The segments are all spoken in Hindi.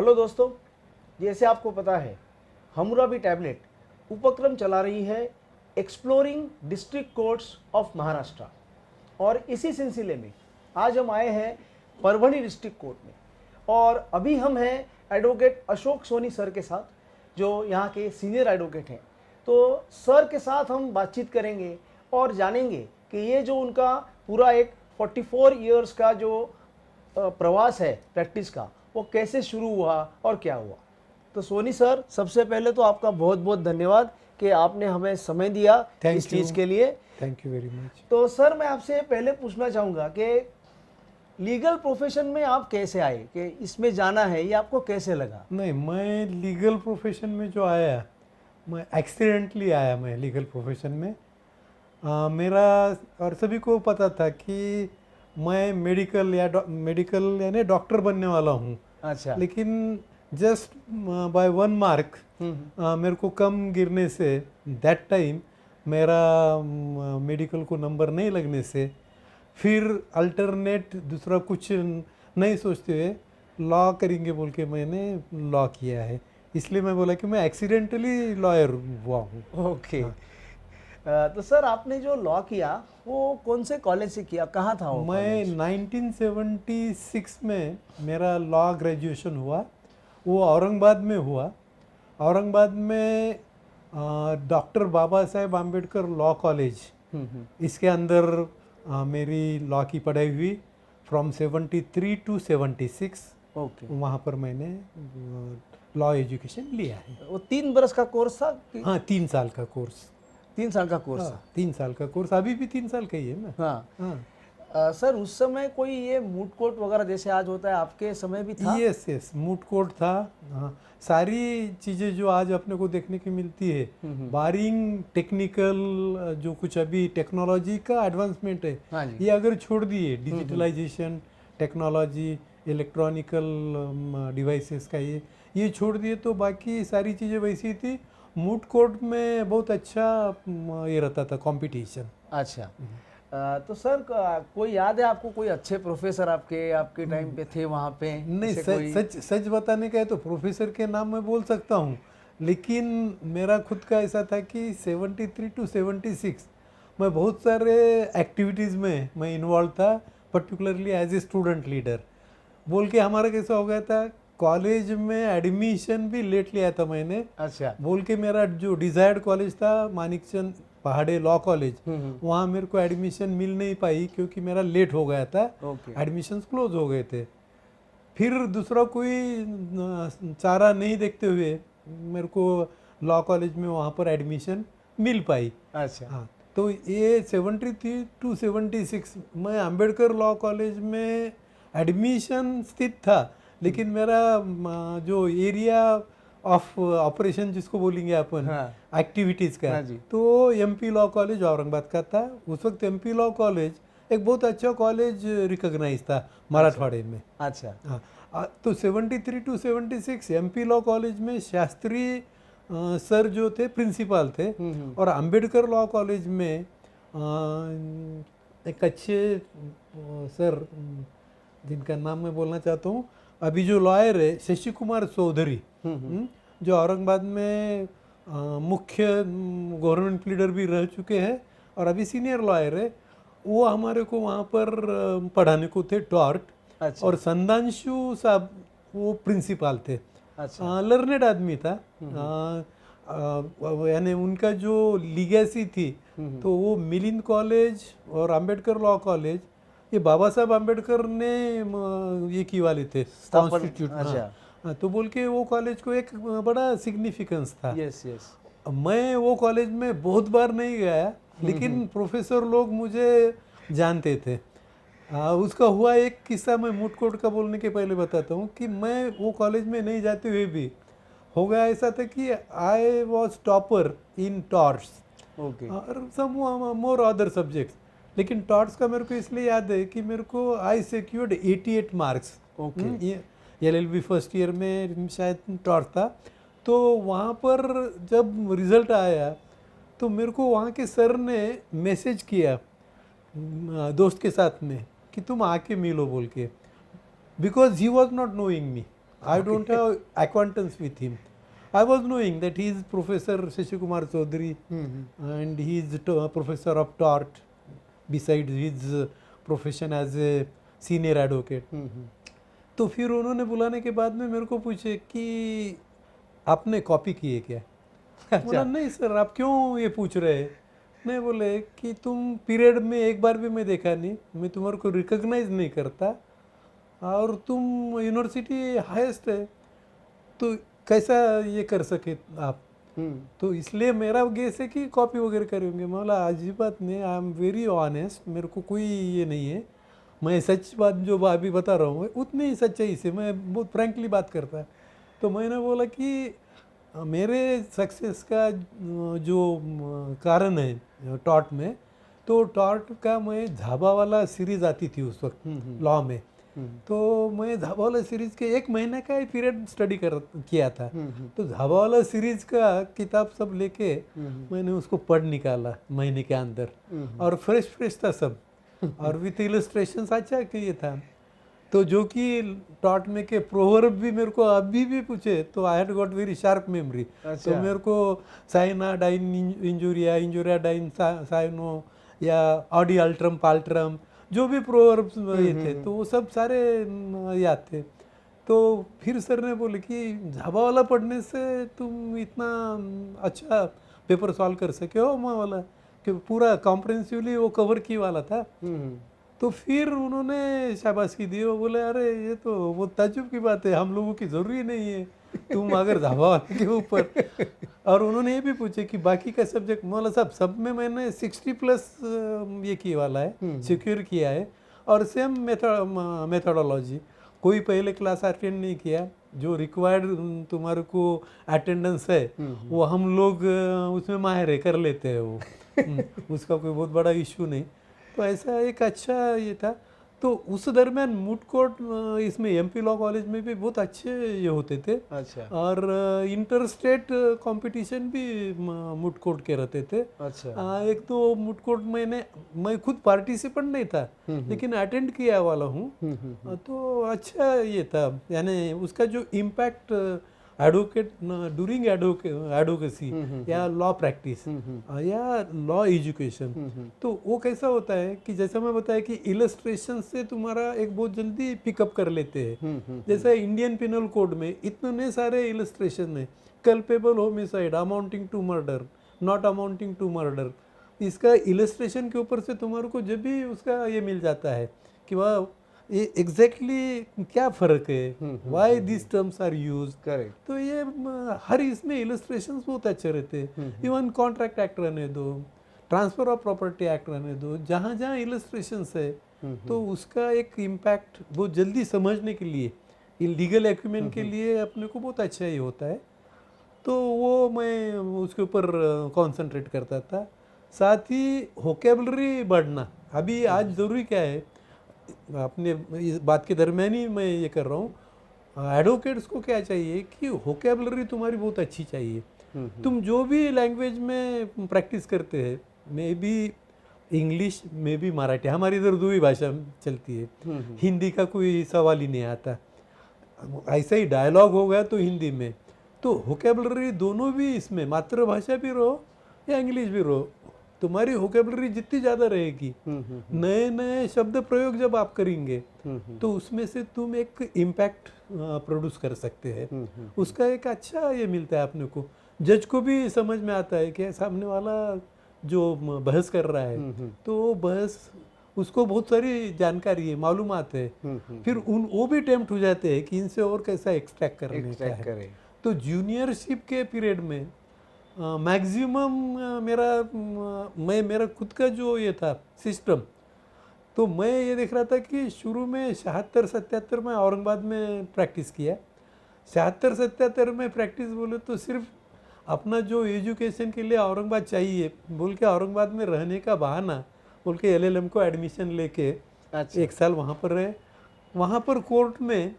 हेलो दोस्तों, जैसे आपको पता है हमराबी टैबलेट उपक्रम चला रही है exploring district courts of Maharashtra. और इसी सिलसिले में आज हम आए हैं परभणी डिस्ट्रिक्ट कोर्ट में। और अभी हम हैं एडवोकेट अशोक सोनी सर के साथ, जो यहाँ के सीनियर एडवोकेट हैं। तो सर के साथ हम बातचीत करेंगे और जानेंगे कि ये जो उनका पूरा एक 44 इयर्स का जो प्रवास है प्रैक्टिस का, वो कैसे शुरू हुआ और क्या हुआ। तो सोनी सर, सबसे पहले तो आपका बहुत बहुत धन्यवाद कि आपने हमें समय दिया इस चीज़ के लिए। Thank you very much. तो सर, मैं आपसे पहले पूछना चाहूँगा कि लीगल प्रोफेशन में आप कैसे आए, कि इसमें जाना है, ये आपको कैसे लगा? नहीं, मैं लीगल प्रोफेशन में जो आया, मैं एक्सीडेंटली आया मैं लीगल प्रोफेशन में। मेरा और सभी को पता था कि मैं मेडिकल यानी डॉक्टर बनने वाला हूँ। अच्छा। लेकिन जस्ट बाय 1 मार्क मेरे को कम गिरने से, दैट टाइम मेरा मेडिकल को नंबर नहीं लगने से, फिर अल्टरनेट दूसरा कुछ नहीं सोचते हुए लॉ करेंगे बोल के मैंने लॉ किया है। इसलिए मैं बोला कि मैं एक्सीडेंटली लॉयर हुआ हूँ। ओके। तो सर, आपने जो लॉ किया वो कौन से कॉलेज से किया, कहाँ था वो मैं कॉलेज? 1976 में मेरा लॉ ग्रेजुएशन हुआ, वो औरंगाबाद में हुआ। औरंगाबाद में doctor Baba Saheb Ambedkar law college, इसके अंदर मेरी लॉ की पढ़ाई हुई फ्रॉम 73 टू 76। ओके। वहाँ पर मैंने लॉ एजुकेशन लिया है। वो 3 बरस का कोर्स था हाँ, 3 साल का कोर्स। 3 साल का कोर्स था? हाँ, 3 साल का कोर्स, अभी भी 3 साल का ही है ना। हाँ। हाँ, सर, उस समय कोई ये मूट कोर्ट वगैरह जैसे आज होता है, आपके समय भी था? यस, मूट कोर्ट था। हाँ, सारी चीज़ें जो आज अपने को देखने की मिलती है, बारिंग टेक्निकल जो कुछ अभी टेक्नोलॉजी का एडवांसमेंट है, हाँ जी। ये अगर छोड़ दिए, डिजिटलाइजेशन, टेक्नोलॉजी, इलेक्ट्रॉनिकल डिवाइसेस का ये छोड़ दिए तो बाकी सारी चीज़ें वैसी थी। मूट कोर्ट में बहुत अच्छा ये रहता था कंपटीशन। अच्छा। तो सर, कोई याद है आपको, कोई अच्छे प्रोफेसर आपके टाइम पे थे वहाँ पे? नहीं, ऐसे कोई? सच बताने का है तो प्रोफेसर के नाम मैं बोल सकता हूँ, लेकिन मेरा खुद का ऐसा था कि 73 टू 76 मैं बहुत सारे एक्टिविटीज़ में मैं इन्वॉल्व था, particularly as a student leader बोल के। हमारा कैसा हो गया था, कॉलेज में एडमिशन भी लेट लिया था मैंने। अच्छा। बोल के मेरा जो डिज़ायर्ड कॉलेज था मानिकचंद पहाड़े लॉ कॉलेज, वहाँ मेरे को एडमिशन मिल नहीं पाई क्योंकि मेरा लेट हो गया था। ओके। एडमिशन्स क्लोज हो गए थे। फिर दूसरा कोई चारा नहीं देखते हुए मेरे को लॉ कॉलेज में वहाँ पर एडमिशन मिल पाई। अच्छा। हाँ, तो ये 73 टू 76 मैं अंबेडकर लॉ कॉलेज में एडमिशन स्थित था, लेकिन मेरा जो एरिया ऑफ ऑपरेशन जिसको बोलेंगे अपन, हाँ। एक्टिविटीज़ का, हाँ जी। तो एमपी लॉ कॉलेज औरंगाबाद का था। उस वक्त एमपी लॉ कॉलेज एक बहुत अच्छा कॉलेज रिकॉग्नाइज था मराठवाड़े में। अच्छा। हाँ, तो 73 टू 76 एमपी लॉ कॉलेज में शास्त्री सर जो थे प्रिंसिपल थे, और अंबेडकर लॉ कॉलेज में एक अच्छे सर जिनका नाम मैं बोलना चाहता हूँ, अभी जो लॉयर है शशि कुमार चौधरी, जो औरंगाबाद में मुख्य गवर्नमेंट प्लीडर भी रह चुके हैं और अभी सीनियर लॉयर है, वो हमारे को वहाँ पर पढ़ाने को थे टॉर्ट। अच्छा। और संदांशु साहब वो प्रिंसिपल थे। अच्छा। लर्नेड आदमी था, यानी उनका जो लीगेसी थी, तो वो मिलिंद कॉलेज और अंबेडकर लॉ कॉलेज, ये बाबा साहब अंबेडकर ने ये की वाले थे कॉन्स्टिट्यूट। अच्छा। तो बोल के वो कॉलेज को एक बड़ा सिग्निफिकेंस था। Yes yes. मैं वो कॉलेज में बहुत बार नहीं गया, लेकिन प्रोफेसर लोग मुझे जानते थे। उसका हुआ एक किस्सा मैं मूट कोर्ट का बोलने के पहले बताता हूँ कि मैं वो कॉलेज में नहीं जाते हुए भी हो गया ऐसा था कि I was topper in torts और सम मोर अदर सब्जेक्ट्स। लेकिन टॉर्ट्स का मेरे को इसलिए याद है कि मेरे को I secured 88 marks. LLB first year में शायद टॉर्च था। तो वहाँ पर जब रिज़ल्ट आया तो मेरे को वहाँ के सर ने मैसेज किया दोस्त के साथ में कि तुम आके मिलो बोल के, because he was not knowing me. I don't have acquaintance with him. I was knowing that he is Professor Shashi Kumar Chaudhary and he is professor of tort besides his profession as a senior advocate. तो फिर उन्होंने बुलाने के बाद में मेरे को पूछे कि आपने कॉपी की है क्या? बोला नहीं सर, आप क्यों ये पूछ रहे हैं? नहीं, बोले कि तुम पीरियड में एक बार भी मैं देखा नहीं, मैं तुम्हारे को रिकॉग्नाइज नहीं करता और तुम यूनिवर्सिटी हाईएस्ट है, तो कैसा ये कर सके आप? तो इसलिए मेरा गेस है कि कॉपी वगैरह करेंगे। मैं बोला अजीब बात नहीं, आई एम वेरी ऑनेस्ट, मेरे को कोई ये नहीं है, मैं सच बात जो अभी बता रहा हूँ उतनी ही सच्चाई से मैं बहुत फ्रैंकली बात करता है। तो मैंने बोला कि मेरे सक्सेस का जो कारण है टॉट में, तो टॉट का मैं झाबा वाला सीरीज़ आती थी उस वक्त लॉ में, तो मैं झाबा वाला सीरीज़ के 1 महीने का ही पीरियड स्टडी किया था। तो झाबा वाला सीरीज़ का किताब सब लेके मैंने उसको पढ़ निकाला महीने के अंदर, और फ्रेश था सब, और विथ इलस्ट्रेशंस अच्छा किए था। तो जो कि टॉट में के प्रोवर्ब भी मेरे को अभी भी पूछे तो I had got very sharp memory. तो मेरे को साइना डाइन इंजुरिया, इंजुरिया डाइन साइनो, या ऑडी अल्ट्रम पाल्ट्रम, जो भी प्रोवर्ब्स ये थे तो वो सब सारे याद थे। तो फिर सर ने बोले कि झाबा वाला पढ़ने से तुम इतना अच्छा पेपर सॉल्व कर सके हो, मैं वाला कि पूरा कॉम्प्रिहेंसिवली वो कवर की वाला था। तो फिर उन्होंने शाबाशी दी, वो बोले अरे ये तो वो ताज्जुब की बात है, हम लोगों की ज़रूरी नहीं है, तुम अगर झाबा वाले के ऊपर। और उन्होंने ये भी पूछे कि बाकी का सब्जेक्ट, मौला साहब सब में मैंने 60+ ये किया वाला है, सिक्योर किया है, और सेम मेथोडोलॉजी, कोई पहले क्लास अटेंड नहीं किया, जो रिक्वायर्ड तुम्हारे को अटेंडेंस है वो हम लोग उसमें माहिर है, कर लेते हैं वो उसका कोई बहुत बड़ा इशू नहीं। तो ऐसा एक अच्छा ये था। तो उस दरमियान मूट कोर्ट इसमें एमपी लॉ कॉलेज में भी बहुत अच्छे ये होते थे। अच्छा। और इंटर स्टेट कंपटीशन भी मूट कोर्ट के रहते थे। अच्छा। एक तो मूट कोर्ट मैं खुद पार्टिसिपेंट नहीं था लेकिन अटेंड किया वाला हूँ। तो अच्छा ये था, यानी उसका जो इम्पैक्ट एडवोकेट ड्यूरिंग एडवोकेसी या लॉ प्रैक्टिस या लॉ एजुकेशन, तो वो कैसा होता है कि जैसा मैं बताया कि इलस्ट्रेशन से तुम्हारा एक बहुत जल्दी पिकअप कर लेते हैं। जैसे इंडियन पिनल कोड में इतने सारे इलस्ट्रेशन है, culpable homicide, amounting to murder, not amounting to murder, इसका इलस्ट्रेशन के ऊपर से तुम्हारे को जब भी उसका ये मिल जाता है कि वह ये एग्जैक्टली क्या फ़र्क है, why this terms are use, correct. तो ये हर इसमें इलस्ट्रेशंस बहुत अच्छे रहते हैं। इवन कॉन्ट्रैक्ट एक्ट रहने दो, ट्रांसफ़र ऑफ प्रॉपर्टी एक्ट रहने दो, जहाँ जहाँ इलस्ट्रेशंस है तो उसका एक इम्पैक्ट बहुत जल्दी समझने के लिए, लीगल एक्यूमेन के लिए अपने को बहुत अच्छा ही होता है। तो वो मैं उसके ऊपर कॉन्सेंट्रेट करता था। साथ ही वोकेबलरी बढ़ना, अभी आज ज़रूरी क्या है, अपने इस बात के दरमियान ही मैं ये कर रहा हूँ, एडवोकेट्स को क्या चाहिए कि वोकेबलरी तुम्हारी बहुत अच्छी चाहिए। तुम जो भी लैंग्वेज में प्रैक्टिस करते हैं, मे बी इंग्लिश में भी मराठी, हमारी इधर दो ही भाषा चलती है, हिंदी का कोई सवाल ही नहीं आता। ऐसा ही डायलॉग हो गया तो हिंदी में, तो वोकेबलरी दोनों भी, इसमें मातृभाषा भी रहो या इंग्लिश भी रहो, तुम्हारी वोकेबलरी जितनी ज़्यादा रहेगी, नए नए शब्द प्रयोग जब आप करेंगे तो उसमें से तुम एक इम्पैक्ट प्रोड्यूस कर सकते हैं। उसका एक अच्छा ये मिलता है अपने को, जज को भी समझ में आता है कि सामने वाला जो बहस कर रहा है तो वो बहस, उसको बहुत सारी जानकारी है, मालूमात है, फिर वो भी टेम्प्ट हो जाते हैं कि इनसे और कैसा एक्सट्रैक्ट करने का है। तो जूनियरशिप के पीरियड में मैक्सिमम मेरा खुद का जो ये था सिस्टम, तो मैं ये देख रहा था कि शुरू में 76-77 में औरंगाबाद में प्रैक्टिस किया। 76-77 में प्रैक्टिस बोले तो सिर्फ अपना जो एजुकेशन के लिए औरंगाबाद चाहिए बोल के, औरंगाबाद में रहने का बहाना बोल के LLM को एडमिशन लेके 1 साल वहाँ पर रहे। वहाँ पर कोर्ट में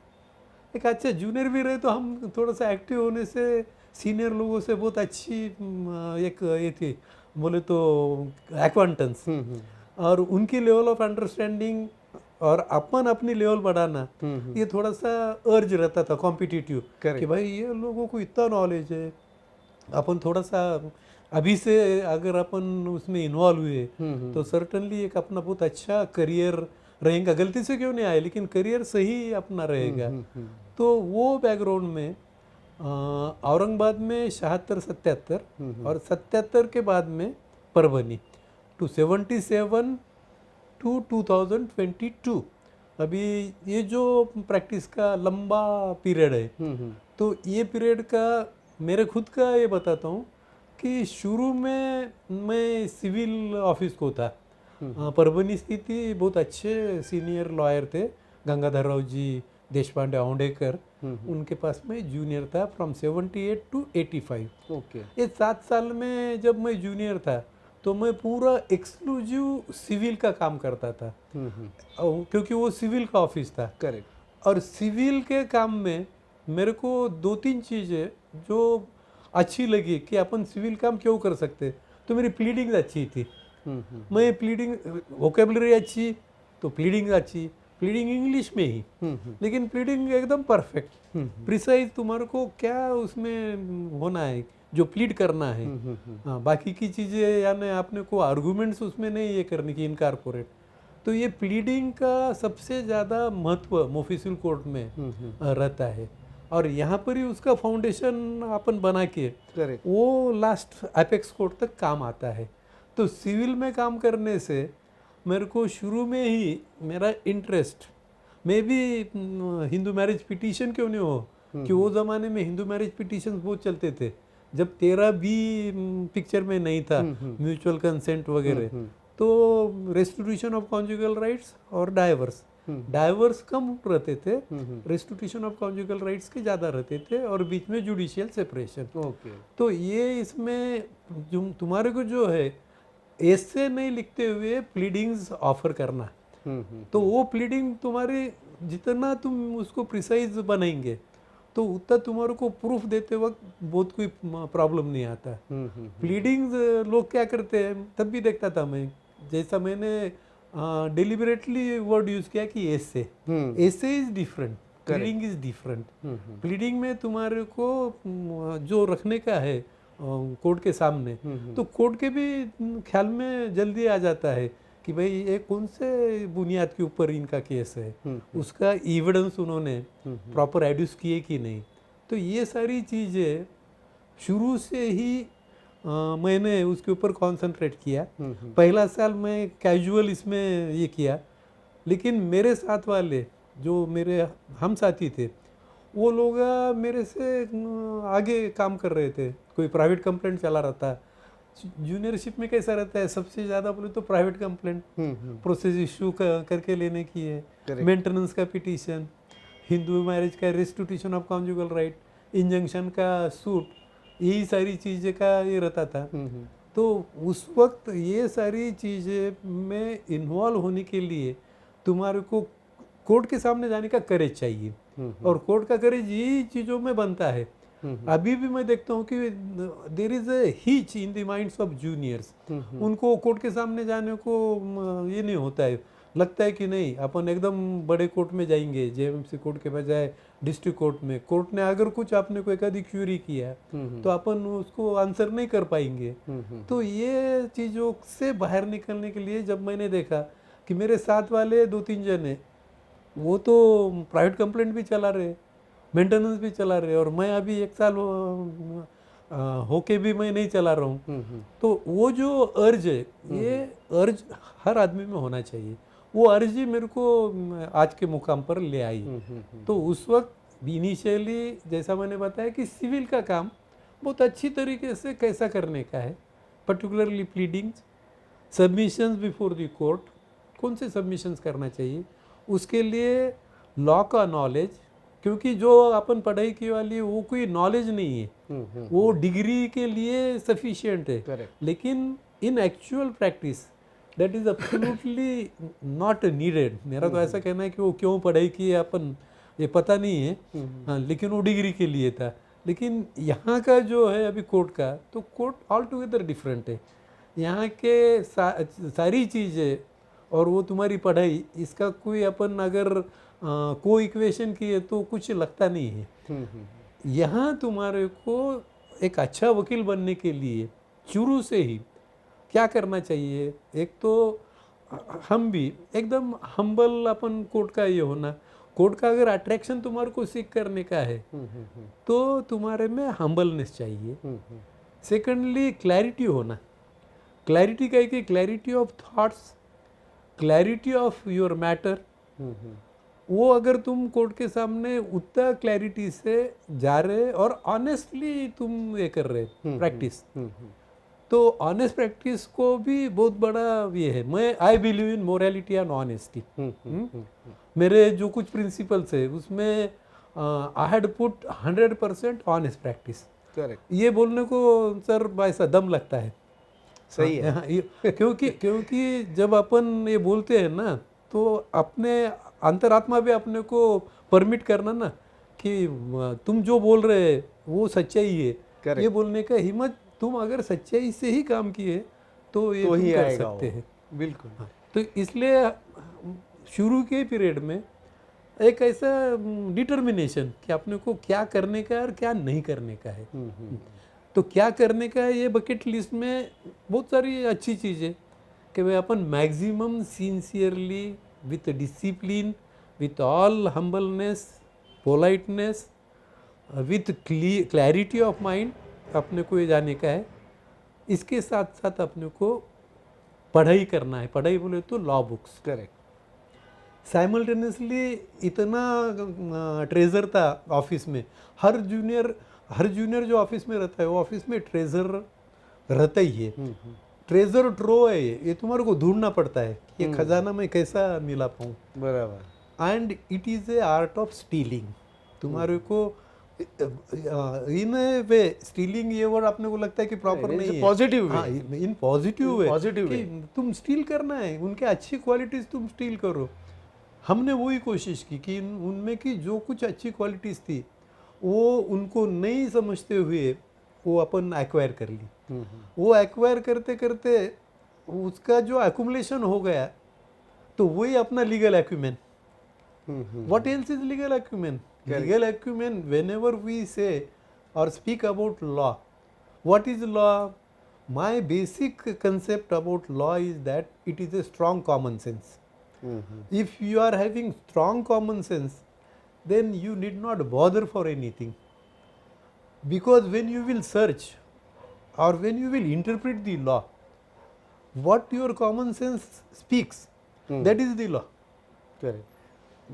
एक अच्छा जूनियर भी रहे, तो हम थोड़ा सा एक्टिव होने से सीनियर लोगों से बहुत अच्छी एक ये थी, बोले तो एक्वांटेंस, और उनकी लेवल ऑफ अंडरस्टैंडिंग और अपन अपनी लेवल बढ़ाना, ये थोड़ा सा अर्ज रहता था कॉम्पिटिटिव कि भाई ये लोगों को इतना नॉलेज है, अपन थोड़ा सा अभी से अगर अपन उसमें इन्वॉल्व हुए तो सर्टनली एक अपना बहुत अच्छा करियर रहेगा। गलती से क्यों नहीं आए, लेकिन करियर सही अपना रहेगा। तो वो बैकग्राउंड में औरंगाबाद में 76-77 और 77 के बाद में परभनी टू 77 टू 2022, अभी ये जो प्रैक्टिस का लंबा पीरियड है। तो ये पीरियड का मेरे खुद का ये बताता हूँ कि शुरू में मैं सिविल ऑफिस को था, परभनी स्थित ही बहुत अच्छे सीनियर लॉयर थे, गंगाधर राव जी, देशपांडे, औंडेकर, उनके पास में जूनियर था फ्रॉम 78 टू 85। ओके। ये 7 साल में जब मैं जूनियर था तो मैं पूरा एक्सक्लूसिव सिविल का काम करता था, क्योंकि वो सिविल का ऑफिस था। करेक्ट। और सिविल के काम में मेरे को 2-3 चीज़ें जो अच्छी लगी कि अपन सिविल काम क्यों कर सकते। तो मेरी प्लीडिंग अच्छी थी, मैं प्लीडिंग वोकेबलरी अच्छी, तो प्लीडिंग अच्छी, प्लीडिंग इंग्लिश में ही, लेकिन प्लीडिंग एकदम परफेक्ट, प्रिसाइज तुम्हारे को क्या उसमें होना है, जो प्लीड करना है। हाँ, बाकी की चीज़ें यानी आपने को आर्गूमेंट्स उसमें नहीं ये करने की इनकारपोरेट। तो ये प्लीडिंग का सबसे ज़्यादा महत्व मोफिसिल कोर्ट में रहता है, और यहाँ पर ही उसका फाउंडेशन अपन बना के वो लास्ट एपेक्स कोर्ट तक काम आता है। तो सिविल में काम करने से मेरे को शुरू में ही मेरा इंटरेस्ट, मे भी हिंदू मैरिज पिटीशन क्यों नहीं हो, कि वो ज़माने में हिंदू मैरिज पिटीशन बहुत चलते थे, जब 13 भी पिक्चर में नहीं था, म्यूचुअल कंसेंट वगैरह। तो रेस्टिट्यूशन ऑफ कॉन्जुगल राइट्स और डाइवर्स कम रहते थे, रेस्टिट्यूशन ऑफ कॉन्जुगल राइट्स के ज़्यादा रहते थे, और बीच में जुडिशियल सेपरेशन। तो ये इसमें तुम्हारे को जो है ऐसे नहीं लिखते हुए प्लीडिंग्स ऑफर करना, तो वो प्लीडिंग तुम्हारी जितना तुम उसको प्रिसाइज बनाएंगे तो उतना तुम्हारे को प्रूफ देते वक्त बहुत कोई प्रॉब्लम नहीं आता। प्लीडिंग्स लोग क्या करते हैं, तब भी देखता था मैं, जैसा मैंने डिलिबरेटली वर्ड यूज किया कि ऐसे is different, pleading is different. Pleading में तुम्हारे को जो रखने का है कोर्ट के सामने, तो कोर्ट के भी ख्याल में जल्दी आ जाता है कि भाई ये कौन से बुनियाद के ऊपर इनका केस है, उसका एविडेंस उन्होंने प्रॉपर एड्यूस किए कि नहीं। तो ये सारी चीज़ें शुरू से ही मैंने उसके ऊपर कॉन्सेंट्रेट किया। पहला साल मैं कैजुअल इसमें ये किया, लेकिन मेरे साथ वाले जो मेरे हम साथी थे वो लोग मेरे से आगे काम कर रहे थे, कोई प्राइवेट कंप्लेंट चला रहा था। जूनियरशिप में कैसा रहता है, सबसे ज़्यादा बोले तो प्राइवेट कंप्लेंट प्रोसेस इशू करके लेने की है, मेंटेनेंस का पिटीशन, हिंदू मैरिज का restitution of conjugal right, injunction का सूट, यही सारी चीज़ें का ये रहता था। तो उस वक्त ये सारी चीज़ें में इन्वॉल्व होने के लिए तुम्हारे को कोर्ट के सामने जाने का करेज चाहिए, और कोर्ट का करेज यही चीज़ों में बनता है। अभी भी मैं देखता हूँ कि there is a hitch in the minds of juniors, उनको कोर्ट के सामने जाने को ये नहीं होता है, लगता है कि नहीं अपन एकदम बड़े कोर्ट में जाएंगे, जेएमसी कोर्ट के बजाय डिस्ट्रिक्ट कोर्ट में, कोर्ट ने अगर कुछ आपने को एक आधी क्यूरी किया तो अपन उसको आंसर नहीं कर पाएंगे। तो ये चीज़ों से बाहर निकलने के लिए जब मैंने देखा कि मेरे साथ वाले 2-3 जने वो तो प्राइवेट कंप्लेंट भी चला रहे, मेंटेनेंस भी चला रहे, और मैं अभी 1 साल होके भी मैं नहीं चला रहा हूँ। तो वो जो अर्ज है, ये अर्ज हर आदमी में होना चाहिए, वो अर्ज ही मेरे को आज के मुकाम पर ले आई। तो उस वक्त इनिशियली जैसा मैंने बताया कि सिविल का काम बहुत अच्छी तरीके से कैसा करने का है, particularly pleadings, submissions before the court, कौन से सबमिशंस करना चाहिए, उसके लिए लॉ का नॉलेज, क्योंकि जो अपन पढ़ाई की वाली वो कोई नॉलेज नहीं है, वो डिग्री के लिए सफिशिएंट है, लेकिन इन actual practice that is absolutely not needed. मेरा तो ऐसा कहना है कि वो क्यों पढ़ाई की है अपन ये पता नहीं है, हाँ, लेकिन वो डिग्री के लिए था। लेकिन यहाँ का जो है अभी कोर्ट का, तो कोर्ट ऑल टुगेदर डिफरेंट है। यहाँ के सारी चीज़ें और वो तुम्हारी पढ़ाई, इसका कोई अपन अगर को इक्वेशन किए तो कुछ लगता नहीं है। यहाँ तुम्हारे को एक अच्छा वकील बनने के लिए शुरू से ही क्या करना चाहिए, एक तो हम भी एकदम हम्बल, अपन कोर्ट का ये होना, कोर्ट का अगर अट्रैक्शन तुम्हारे को सीख करने का है तो तुम्हारे में हम्बलनेस चाहिए। सेकेंडली क्लैरिटी होना, क्लैरिटी का कि clarity of thoughts, clarity of your matter, वो अगर तुम कोर्ट के सामने उतना क्लैरिटी से जा रहे और ऑनेस्टली तुम ये कर रहे प्रैक्टिस, तो ऑनेस्ट प्रैक्टिस को भी बहुत बड़ा ये है। मैं I believe in morality and honesty. मेरे जो कुछ प्रिंसिपल्स है उसमें आई had put 100% honest practice. Correct, ये बोलने को सर ऐसा दम लगता है। सही है। हाँ, क्योंकि जब अपन ये बोलते हैं ना तो अपने अंतरात्मा भी अपने को परमिट करना ना कि तुम जो बोल रहे हैं वो सच्चाई है, ये बोलने का हिम्मत, तुम अगर सच्चाई से ही काम किए तो ये तो तुम ही कर आएगा सकते हैं। बिल्कुल। तो इसलिए शुरू के पीरियड में एक ऐसा डिटर्मिनेशन कि अपने को क्या करने का है और क्या नहीं करने का है। तो क्या करने का है, ये बकेट लिस्ट में बहुत सारी अच्छी चीज़ें कि भाई अपन maximum sincerely with discipline, with all humbleness, politeness, with clarity of mind अपने को ये जाने का है। इसके साथ साथ अपने को पढ़ाई करना है। पढ़ाई बोले तो लॉ बुक्स। करेक्ट। साइमल्टेनियसली इतना ट्रेजर था ऑफिस में, हर जूनियर जो ऑफिस में रहता है वो ऑफिस में ट्रेजर रहता ही है। ट्रेजर ट्रो है, ये तुम्हारे को ढूंढना पड़ता है कि ये खजाना मैं कैसा मिला पाऊँ। बराबर। And it is a art of stealing. तुम्हारे को इन वे स्टीलिंग, ये वर्ड आपने को लगता है कि प्रॉपर नहीं है, पॉजिटिव हाँ, इन पॉजिटिव वे, पॉजिटिव कि तुम स्टील करना है, उनके अच्छी क्वालिटीज तुम स्टील करो। हमने वही कोशिश की कि उनमें की जो कुछ अच्छी क्वालिटीज थी वो उनको नहीं समझते हुए वो अपन एक्वायर कर ली। वो एक्वायर करते करते उसका जो एक्यूमुलेशन हो गया तो वही अपना legal acumen. What else is legal acumen? Legal acumen, whenever we say or speak about law, what is law? My basic concept about law is that it is a strong common sense. If you are having strong common sense, then you need not bother for anything. Because when you will search or when you will interpret the law, what your common sense speaks, that is the law. Correct.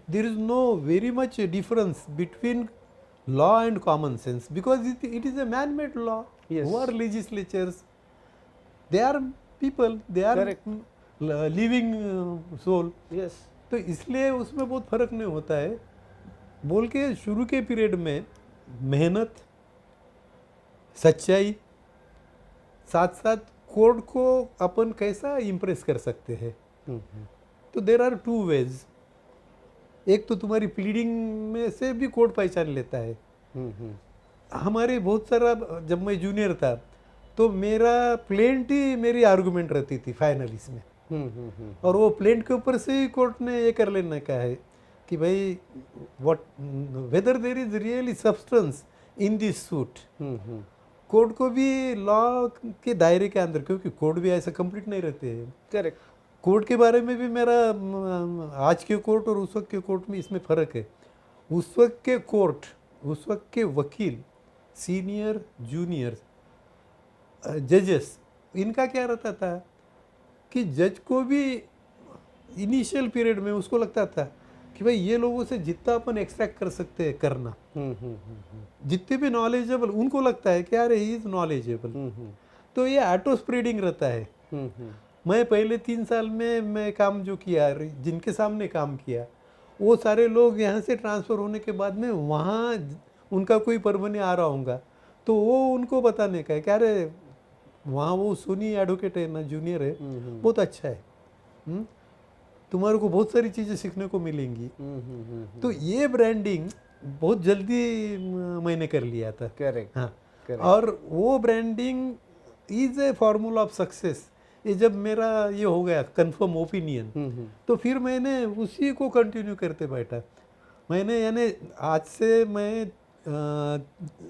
There is no very much difference between law and common sense, because it is a man-made law. Yes. Who are legislatures? They are people, they are living soul. Yes. तो इसलिए उसमें बहुत फर्क नहीं होता है। बोल के शुरू के पीरियड में मेहनत, सच्चाई, साथ साथ कोर्ट को अपन कैसा इम्प्रेस कर सकते हैं। तो देर आर टू वेज। एक तो तुम्हारी प्लीडिंग में से भी कोर्ट पहचान लेता है। हमारे बहुत सारा, जब मैं जूनियर था तो मेरा प्लेंट ही मेरी आर्गुमेंट रहती थी फाइनलिस में, और वो प्लेंट के ऊपर से ही कोर्ट ने ये कर लेने का है कि भाई what whether there is really substance in this suit. Court को भी लॉ के दायरे के अंदर, क्योंकि कोर्ट भी ऐसा कंप्लीट नहीं रहते हैं। करेक्ट। कोर्ट के बारे में भी मेरा आज के कोर्ट और उस वक्त के कोर्ट में इसमें फ़र्क है। उस वक्त के कोर्ट, उस वक्त के वकील, सीनियर जूनियर जजेस, इनका क्या रहता था कि जज को भी इनिशियल पीरियड में उसको लगता था कि भाई ये लोगों से जितना अपन एक्सट्रैक्ट कर सकते हैं करना। जितने भी नॉलेजेबल उनको लगता है कि यार ही इज नॉलेजेबल, तो ये ऑटो स्प्रेडिंग रहता है। मैं पहले 3 साल में मैं काम जो किया, जिनके सामने काम किया, वो सारे लोग यहाँ से ट्रांसफ़र होने के बाद में वहाँ उनका कोई परवनी आ रहा होगा तो वो उनको बताने का है कि अरे वहाँ वो सोनी एडवोकेट है ना, जूनियर है, बहुत अच्छा है, तुम्हारे को बहुत सारी चीज़ें सीखने को मिलेंगी। तो ये ब्रांडिंग बहुत जल्दी मैंने कर लिया था। करेक्ट। हाँ, और वो branding is a formula of success. ये जब मेरा ये हो गया कंफर्म ओपिनियन, तो फिर मैंने उसी को कंटिन्यू करते बैठा। मैंने यानी आज से मैं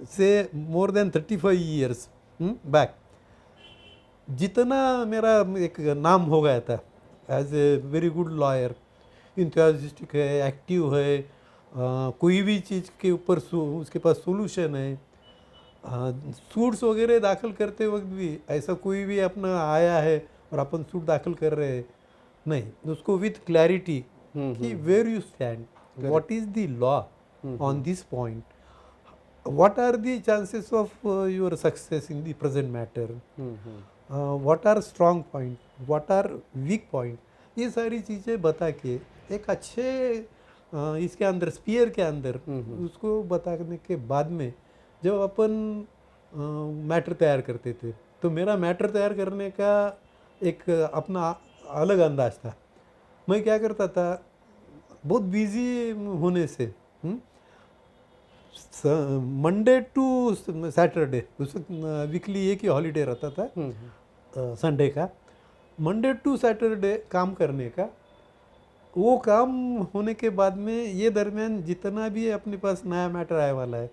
से मोर देन 35 ईयर्स बैक जितना मेरा एक नाम हो गया था as a very good lawyer, enthusiastic है, एक्टिव है, कोई भी चीज़ के ऊपर उसके पास सोल्यूशन है। सूट्स वगैरह दाखिल करते वक्त भी ऐसा कोई भी अपना आया है और अपन सूट दाखिल कर रहे हैं, नहीं, उसको विथ क्लैरिटी कि where you stand, what is the law on this point, what are the chances of your success in the present matter, what are strong point, what are weak point, ये सारी चीज़ें बता के एक अच्छे इसके अंदर स्पीयर के अंदर उसको बताने के बाद में जब अपन मैटर तैयार करते थे, तो मेरा मैटर तैयार करने का एक अपना अलग अंदाज था। मैं क्या करता था, बहुत बिजी होने से मंडे टू सैटरडे उस वीकली एक ही हॉलीडे रहता था, संडे का, मंडे टू सैटरडे काम करने का। वो काम होने के बाद में ये दरमियान जितना भी अपने पास नया मैटर आने वाला है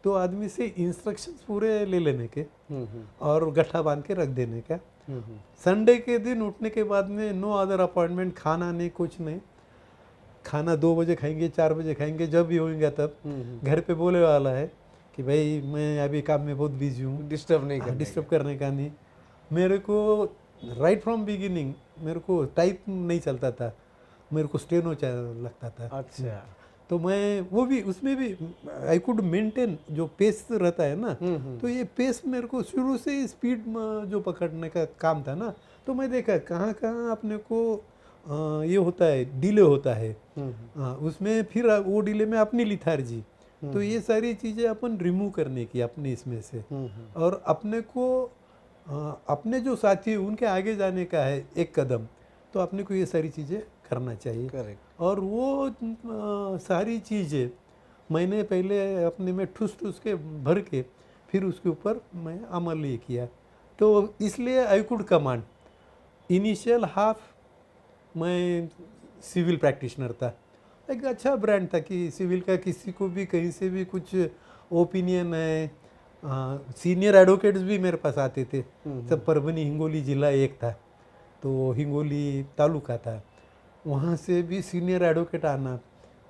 तो आदमी से इंस्ट्रक्शंस पूरे ले लेने के और गट्ठा बांध के रख देने का। संडे के दिन उठने के बाद में नो अदर अपॉइंटमेंट, खाना नहीं, कुछ नहीं, खाना 2 बजे खाएंगे, 4 बजे खाएंगे, जब भी होंगे तब। घर पे बोले वाला है कि भाई मैं अभी काम में बहुत बिजी हूँ, डिस्टर्ब करने का नहीं। मेरे को राइट फ्रॉम बिगिनिंग मेरे को टाइप नहीं चलता था, मेरे को स्टेनो लगता था। अच्छा, तो मैं वो भी उसमें भी आई कुड मेंटेन जो पेस रहता है ना, तो ये पेस मेरे को शुरू से ही स्पीड जो पकड़ने का काम था ना, तो मैं देखा कहाँ कहाँ अपने को ये होता है, डिले होता है, उसमें फिर वो डिले में अपनी लिथार्जी, तो ये सारी चीज़ें अपन रिमूव करने की अपने इसमें से, और अपने को अपने जो साथी उनके आगे जाने का है एक कदम, तो अपने को ये सारी चीज़ें करना चाहिए। करेक्ट। और वो सारी चीज़ें मैंने पहले अपने में ठूस ठूस के भर के फिर उसके ऊपर मैं अमल ये किया, तो इसलिए I could command. Initial half मैं सिविल प्रैक्टिशनर था, एक अच्छा ब्रांड था कि सिविल का किसी को भी कहीं से भी कुछ ओपिनियन है। सीनियर एडवोकेट्स भी मेरे पास आते थे, सब परभनी हिंगोली जिला एक था, तो हिंगोली तालुका था, वहाँ से भी सीनियर एडवोकेट आना,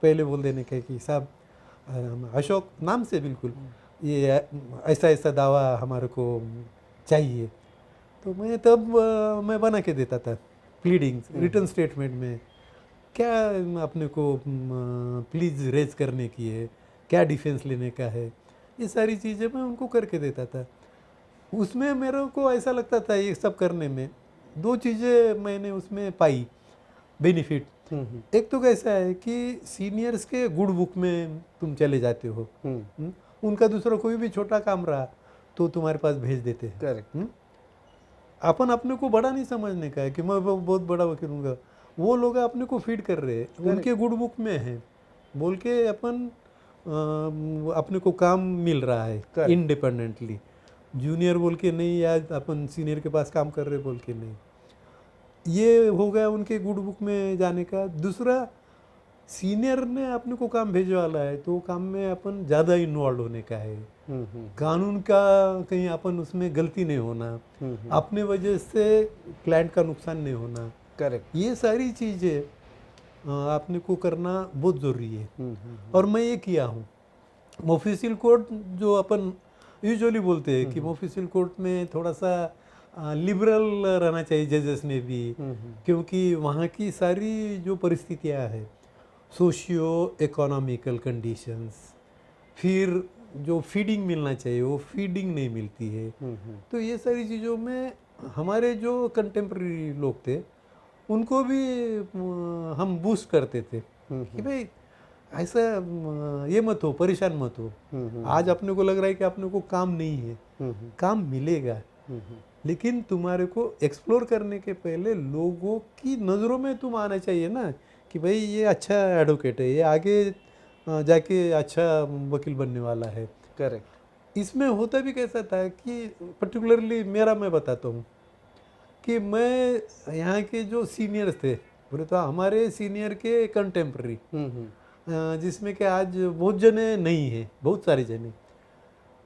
पहले बोल देने का कि साहब अशोक नाम से बिल्कुल ये ऐसा ऐसा दावा हमारे को चाहिए, तो मैं तब मैं बना के देता था प्लीडिंग्स रिटर्न स्टेटमेंट में, क्या अपने को प्लीज़ रेज करने की है, क्या डिफेंस लेने का है, ये सारी चीज़ें मैं उनको करके देता था। उसमें मेरे को ऐसा लगता था ये सब करने में 2 चीज़ें मैंने उसमें पाई बेनिफिट। एक तो कैसा है कि सीनियर्स के गुड बुक में तुम चले जाते हो, उनका दूसरा कोई भी छोटा काम रहा तो तुम्हारे पास भेज देते हैं। करेक्ट। अपन अपने को बड़ा नहीं समझने का है कि मैं बहुत बड़ा वकील हूँगा, वो लोग अपने को फीड कर रहे हैं, उनके गुड बुक में है बोल के अपन अपने को काम मिल रहा है इंडिपेंडेंटली, जूनियर बोल के नहीं या अपन सीनियर के पास काम कर रहे बोल के नहीं। ये हो गया उनके गुड बुक में जाने का। दूसरा, सीनियर ने अपने को काम भेजे वाला है तो काम में अपन ज़्यादा इन्वॉल्व होने का है, कानून का कहीं अपन उसमें गलती नहीं होना, अपने वजह से क्लाइंट का नुकसान नहीं होना। करेक्ट। ये सारी चीज़ें आपने को करना बहुत ज़रूरी है, और मैं ये किया हूँ। मोफिसिल कोर्ट जो अपन यूजुअली बोलते हैं कि मोफिसिल कोर्ट में थोड़ा सा लिबरल रहना चाहिए जजेस ने भी, क्योंकि वहाँ की सारी जो परिस्थितियाँ हैं, सोशियो इकोनॉमिकल कंडीशंस, फिर जो फीडिंग मिलना चाहिए वो फीडिंग नहीं मिलती है, तो ये सारी चीज़ों में हमारे जो कंटेम्प्रेरी लोग थे उनको भी हम बूस्ट करते थे कि भाई ऐसा ये मत हो, परेशान मत हो, आज अपने को लग रहा है कि अपने को काम नहीं है, काम मिलेगा, लेकिन तुम्हारे को एक्सप्लोर करने के पहले लोगों की नज़रों में तुम आना चाहिए ना कि भाई ये अच्छा एडवोकेट है, ये आगे जाके अच्छा वकील बनने वाला है। करेक्ट। इसमें होता भी कैसा था कि पर्टिकुलरली मेरा मैं बताता हूँ, कि मैं यहाँ के जो सीनियर्स थे, बोले तो हमारे सीनियर के कंटेम्प्रेरी, जिसमें कि आज बहुत जने नहीं है, बहुत सारे जने,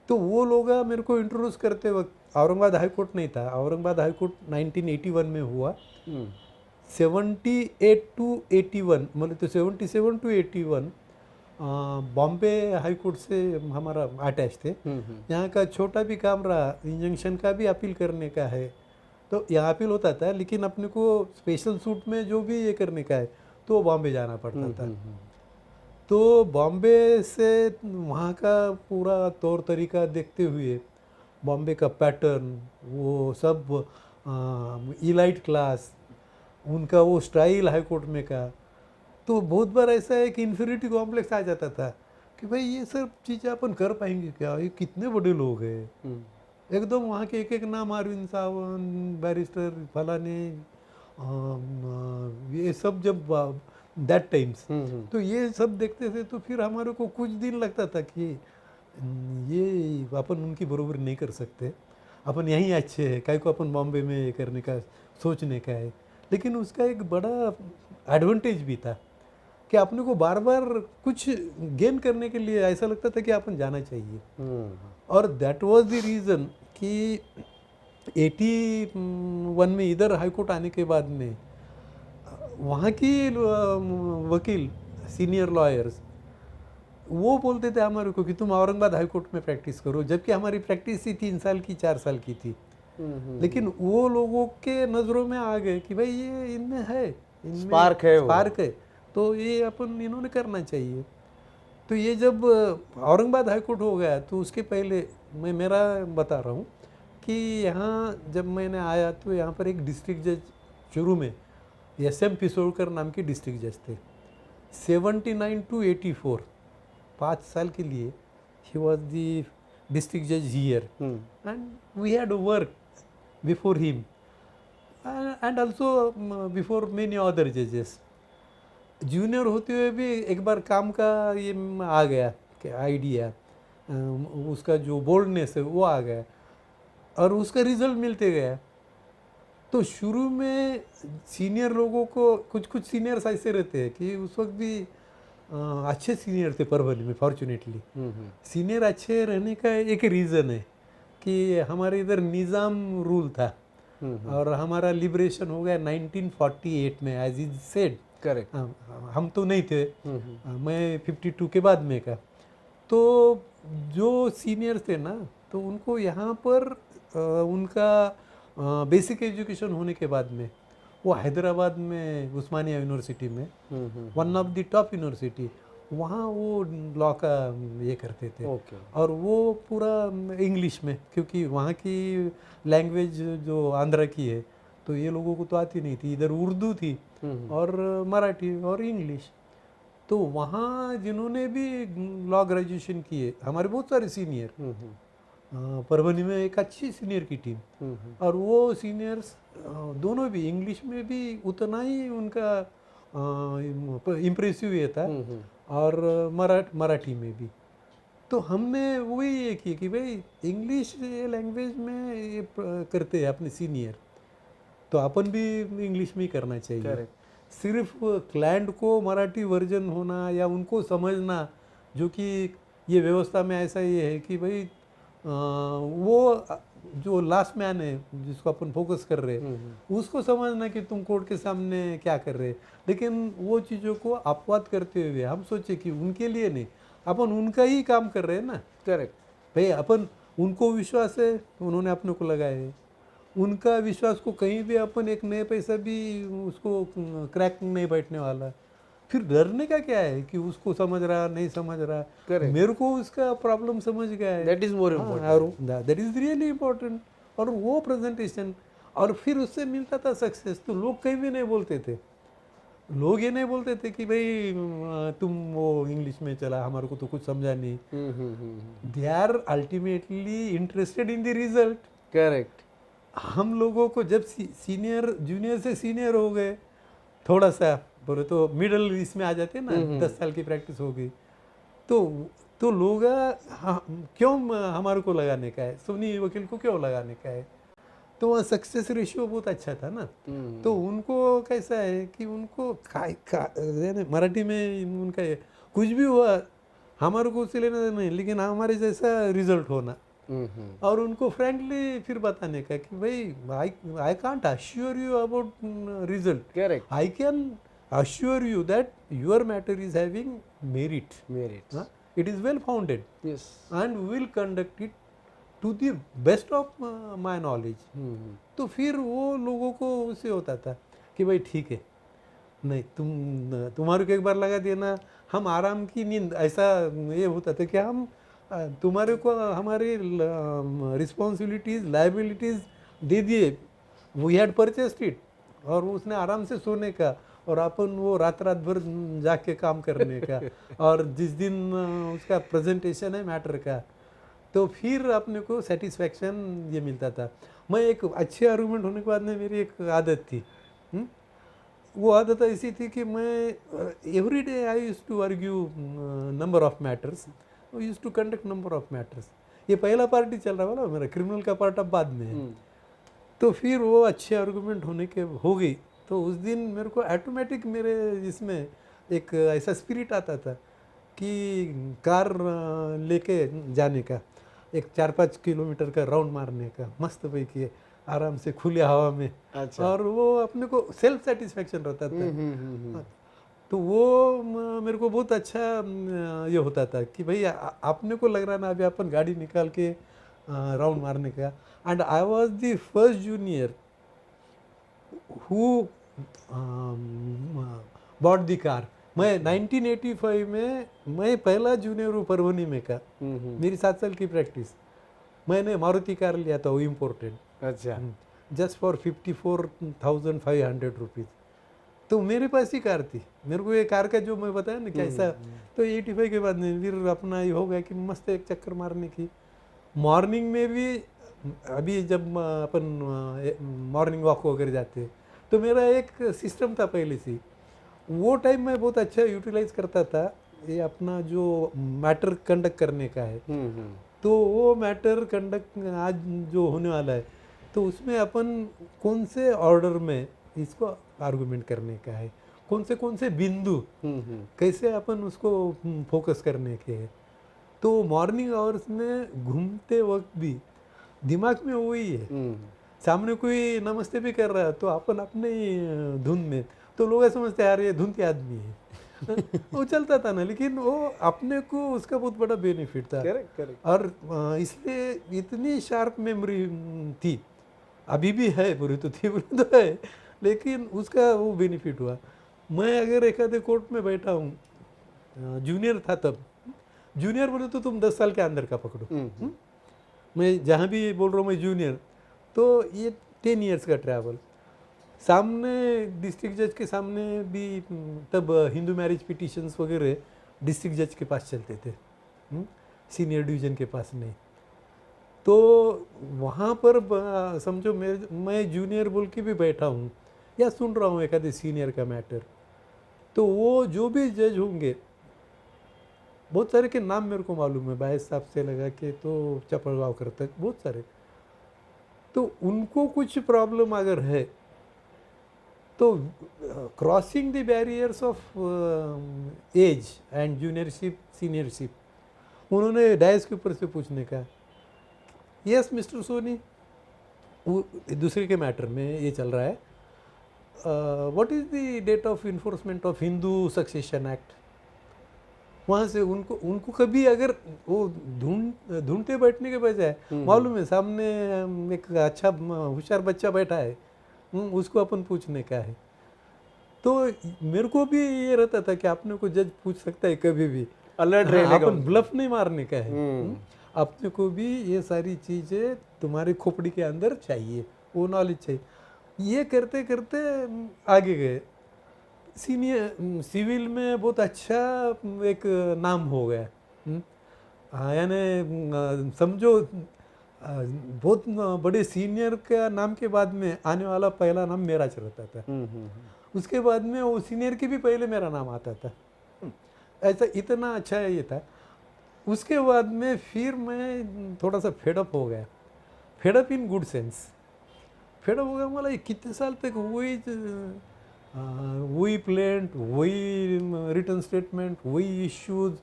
तो वो लोग मेरे को इंट्रोड्यूस करते वक्त, औरंगाबाद हाई कोर्ट नहीं था, औरंगाबाद हाई कोर्ट 1981 में हुआ, 78 टू 81, मतलब तो 77 टू 81 बॉम्बे हाई कोर्ट से हमारा अटैच थे। यहाँ का छोटा भी काम रहा, इंजंक्शन का भी अपील करने का है, तो यहाँ अपील होता था, लेकिन अपने को स्पेशल सूट में जो भी ये करने का है तो बॉम्बे जाना पड़ता था। तो बॉम्बे से वहाँ का पूरा तौर तरीका देखते हुए, बॉम्बे का पैटर्न, वो सब इलाइट क्लास, उनका वो स्टाइल हाई कोर्ट में का, तो बहुत बार ऐसा है कि इन्फीरियरिटी कॉम्प्लेक्स आ जाता था कि भाई ये सब चीज़ें अपन कर पाएंगे क्या, ये कितने बड़े लोग हैं। एकदम वहाँ के एक एक नाम, अरविंद सावंत, बैरिस्टर फलाने, ये सब जब दैट टाइम्स, तो ये सब देखते थे तो फिर हमारे को कुछ दिन लगता था कि ये अपन उनकी बरोबरी नहीं कर सकते, अपन यहीं अच्छे हैं, काहे को अपन बॉम्बे में ये करने का सोचने का है। लेकिन उसका एक बड़ा एडवांटेज भी था कि अपने को बार बार कुछ गेन करने के लिए ऐसा लगता था कि अपन जाना चाहिए। और दैट वाज द रीज़न कि 81 में इधर हाई कोर्ट आने के बाद में वहाँ की वकील, सीनियर लॉयर्स, वो बोलते थे हमारे को कि तुम औरंगाबाद हाई कोर्ट में प्रैक्टिस करो, जबकि हमारी प्रैक्टिस ही 3 साल की 4 साल की थी। लेकिन वो लोगों के नज़रों में आ गए कि भाई ये इनमें है, इनमें स्पार्क है, स्पार्क है, तो ये अपन इन्होंने करना चाहिए। तो ये जब औरंगाबाद हाई कोर्ट हो गया, तो उसके पहले मैं मेरा बता रहा हूँ कि यहाँ जब मैंने आया तो यहाँ पर एक डिस्ट्रिक्ट जज शुरू में SM पिसोड़कर नाम के डिस्ट्रिक्ट जज थे। 79 टू 84, 5 साल के लिए ही वॉज द डिस्ट्रिक्ट जज here, and we had work before him and also before many other जजेस। जूनियर होते हुए भी एक बार काम का ये आ गया कि आइडिया, उसका जो बोल्डनेस है वो आ गया, और उसका रिजल्ट मिलते गया। तो शुरू में सीनियर लोगों को, कुछ सीनियर्स ऐसे रहते हैं कि उस वक्त भी अच्छे सीनियर थे परभनी में, फॉर्चुनेटली। सीनियर अच्छे रहने का एक रीज़न है कि हमारे इधर निज़ाम रूल था, और हमारा लिबरेशन हो गया 1948 में, एज इज सेड। करेक्ट। हम तो नहीं थे, मैं 52 के बाद में का। तो जो सीनियर थे ना, तो उनको यहाँ पर उनका बेसिक एजुकेशन होने के बाद में वो हैदराबाद में उस्मानिया यूनिवर्सिटी में, one of the top university, वहाँ वो लॉ का ये करते थे। और वो पूरा इंग्लिश में, क्योंकि वहाँ की लैंग्वेज जो आंध्रा की है, तो ये लोगों को तो आती नहीं थी, इधर उर्दू थी और मराठी और इंग्लिश। तो वहाँ जिन्होंने भी लॉ ग्रेजुएशन किए, हमारे बहुत सारे सीनियर, परभनी में एक अच्छी सीनियर की टीम, और वो सीनियर्स दोनों भी इंग्लिश में भी उतना ही उनका इम्प्रेसिव ये था, और मराठी में भी। तो हमने वही ये किया कि भाई इंग्लिश लैंग्वेज में ये करते हैं अपने सीनियर, तो अपन भी इंग्लिश में ही करना चाहिए। Correct. सिर्फ क्लाइंट को मराठी वर्जन होना या उनको समझना, जो कि ये व्यवस्था में ऐसा ये है कि भाई वो जो लास्ट मैन है जिसको अपन फोकस कर रहे हैं, उसको समझना कि तुम कोर्ट के सामने क्या कर रहे हैं। लेकिन वो चीज़ों को अपवाद करते हुए हम सोचे कि उनके लिए नहीं, अपन उनका ही काम कर रहे हैं ना। करेक्ट भाई अपन उनको विश्वास है, उन्होंने अपने को लगाए है, उनका विश्वास को कहीं भी अपन एक नए पैसा भी उसको क्रैक नहीं बैठने वाला। फिर डरने का क्या है कि उसको समझ रहा नहीं समझ रहा, Correct. मेरे को उसका प्रॉब्लम समझ गया है, that is more important, that is really important. और वो प्रेजेंटेशन, और फिर उससे मिलता था सक्सेस। तो लोग कहीं भी नहीं बोलते थे, लोग ये नहीं बोलते थे कि भाई तुम वो इंग्लिश में चला, हमारे को तो कुछ समझा नहीं। They are ultimately interested in the result. Correct. हम लोगों को जब सीनियर जूनियर से सीनियर हो गए, थोड़ा सा बोले तो मिडल इसमें आ जाते ना, 10 साल की प्रैक्टिस हो गई, तो लोग क्यों हमारे को लगाने का है, सोनी वकील को क्यों लगाने का है। तो वहाँ सक्सेस रेशियो बहुत अच्छा था ना। तो उनको कैसा है कि उनको यानी मराठी में उनका कुछ भी हुआ हमारे को उससे लेना नहीं, लेकिन हमारे जैसा रिजल्ट होना। और उनको फ्रेंकली फिर बताने का कि भाई I can't assure you about result, correct, I can assure you that your matter is having merit. Merit, It is well founded yes, and will conduct it to the best of my knowledge. तो फिर वो लोगों को उससे होता था कि भाई ठीक है, नहीं तुम्हारे को एक बार लगा दिया ना, हम आराम की नींद, ऐसा ये होता था कि हम तुम्हारे को हमारी रिस्पॉन्सिबिलिटीज लाइबिलिटीज दे दिए, वी हैड परचेस्ड इट, और उसने आराम से सोने का और अपन वो रात भर जाग के काम करने का। और जिस दिन उसका प्रेजेंटेशन है मैटर का, तो फिर अपने को सेटिस्फैक्शन ये मिलता था। मैं एक अच्छे आर्गूमेंट होने के बाद में मेरी एक आदत थी, वो आदत ऐसी थी कि मैं every day I use to argue number of matters, use to conduct number of matters. ये पहला पार्टी चल रहा वाला मेरा, क्रिमिनल का पार्ट अब बाद में है। तो फिर वो अच्छे आर्गूमेंट होने के हो गई, तो उस दिन मेरे को ऑटोमेटिक मेरे इसमें एक ऐसा स्पिरिट आता था कि कार लेके जाने का, एक 4-5 किलोमीटर का राउंड मारने का, मस्त पैकी आराम से खुले हवा में। अच्छा, और वो अपने को सेल्फ सेटिस्फैक्शन रहता था। तो वो मेरे को बहुत अच्छा ये होता था कि भाई आपने को लग रहा ना अभी अपन गाड़ी निकाल के राउंड मारने का। And I was the first junior who bought the car. मैं 1985 में मैं पहला जूनियर हूँ परवनी में का। मेरी 7 साल की प्रैक्टिस, मैंने मारुति कार लिया था, वो इम्पोर्टेड, अच्छा, जस्ट फॉर 54,500 रुपीज़। तो मेरे पास ही कार थी, मेरे को ये कार का जो मैं बताया ना कैसा। तो 85 के बाद में फिर अपना ये हो गया कि मस्त एक चक्कर मारने की। मॉर्निंग में भी अभी जब अपन मॉर्निंग वॉक वगैरह जाते हैं, तो मेरा एक सिस्टम था पहले से, वो टाइम मैं बहुत अच्छा यूटिलाइज करता था ये अपना जो मैटर कंडक्ट करने का है। तो वो मैटर कंडक्ट आज जो होने वाला है, तो उसमें अपन कौन से ऑर्डर में इसको आर्गुमेंट करने का है, कौन से बिंदु कैसे अपन उसको फोकस करने के हैं। तो मॉर्निंग आवर्स में घूमते वक्त भी दिमाग में वही है, सामने कोई नमस्ते भी कर रहा है तो अपन अपने ही धुन में, तो लोग समझते हैं यार ये धुन के आदमी है। वो चलता था ना, लेकिन वो अपने को उसका बहुत बड़ा बेनिफिट था। करेक्ट, करेक्ट, और इसलिए इतनी शार्प मेमोरी थी, अभी भी है, बुरी तो थी बुरी तो है, लेकिन उसका वो बेनिफिट हुआ। मैं अगर एक आधे कोर्ट में बैठा हूँ, जूनियर था तब, जूनियर बोले तो तुम 10 साल के अंदर का पकड़ो, मैं जहाँ भी बोल रहा हूँ मैं जूनियर, तो ये 10 ईयर्स का ट्रैवल। सामने डिस्ट्रिक्ट जज के सामने भी तब हिंदू मैरिज पिटिशंस वगैरह डिस्ट्रिक्ट जज के पास चलते थे, सीनियर डिवीज़न के पास नहीं। तो वहाँ पर समझो मैं जूनियर बोल के भी बैठा हूँ या सुन रहा हूँ एक आधे सीनियर का मैटर, तो वो जो भी जज होंगे, बहुत सारे के नाम मेरे को मालूम है, बायस साहब से लगा के तो चपड़गांव करते बहुत सारे। तो उनको कुछ प्रॉब्लम अगर है तो crossing the barriers of age and juniorship seniorship, उन्होंने डायस के ऊपर से पूछने का, यस मिस्टर सोनी, दूसरे के मैटर में ये चल रहा है, what is the date of enforcement of Hindu succession act. वहाँ से उनको कभी अगर वो ढूंढते बैठने के बजाय मालूम है सामने एक अच्छा होशियार बच्चा बैठा है, उसको अपन पूछने का है। तो मेरे को भी ये रहता था कि आपने को जज पूछ सकता है कभी भी, अलर्ट रहने का, अपन ब्लफ नहीं मारने का है। अपने को भी ये सारी चीज़ें तुम्हारी खोपड़ी के अंदर चाहिए, वो नॉलेज चाहिए। ये करते करते आगे गए, सीनियर सिविल में बहुत अच्छा एक नाम हो गया। यानी समझो बहुत बड़े सीनियर का नाम के बाद में आने वाला पहला नाम मेरा रहता था। उसके बाद में वो सीनियर के भी पहले मेरा नाम आता था। ऐसा इतना अच्छा ये था। उसके बाद में फिर मैं थोड़ा सा फेडअप हो गया, fed up in good sense, fed up हो गया, मला कितने साल तक वही प्लेंट, वही रिटर्न स्टेटमेंट, वही इश्यूज,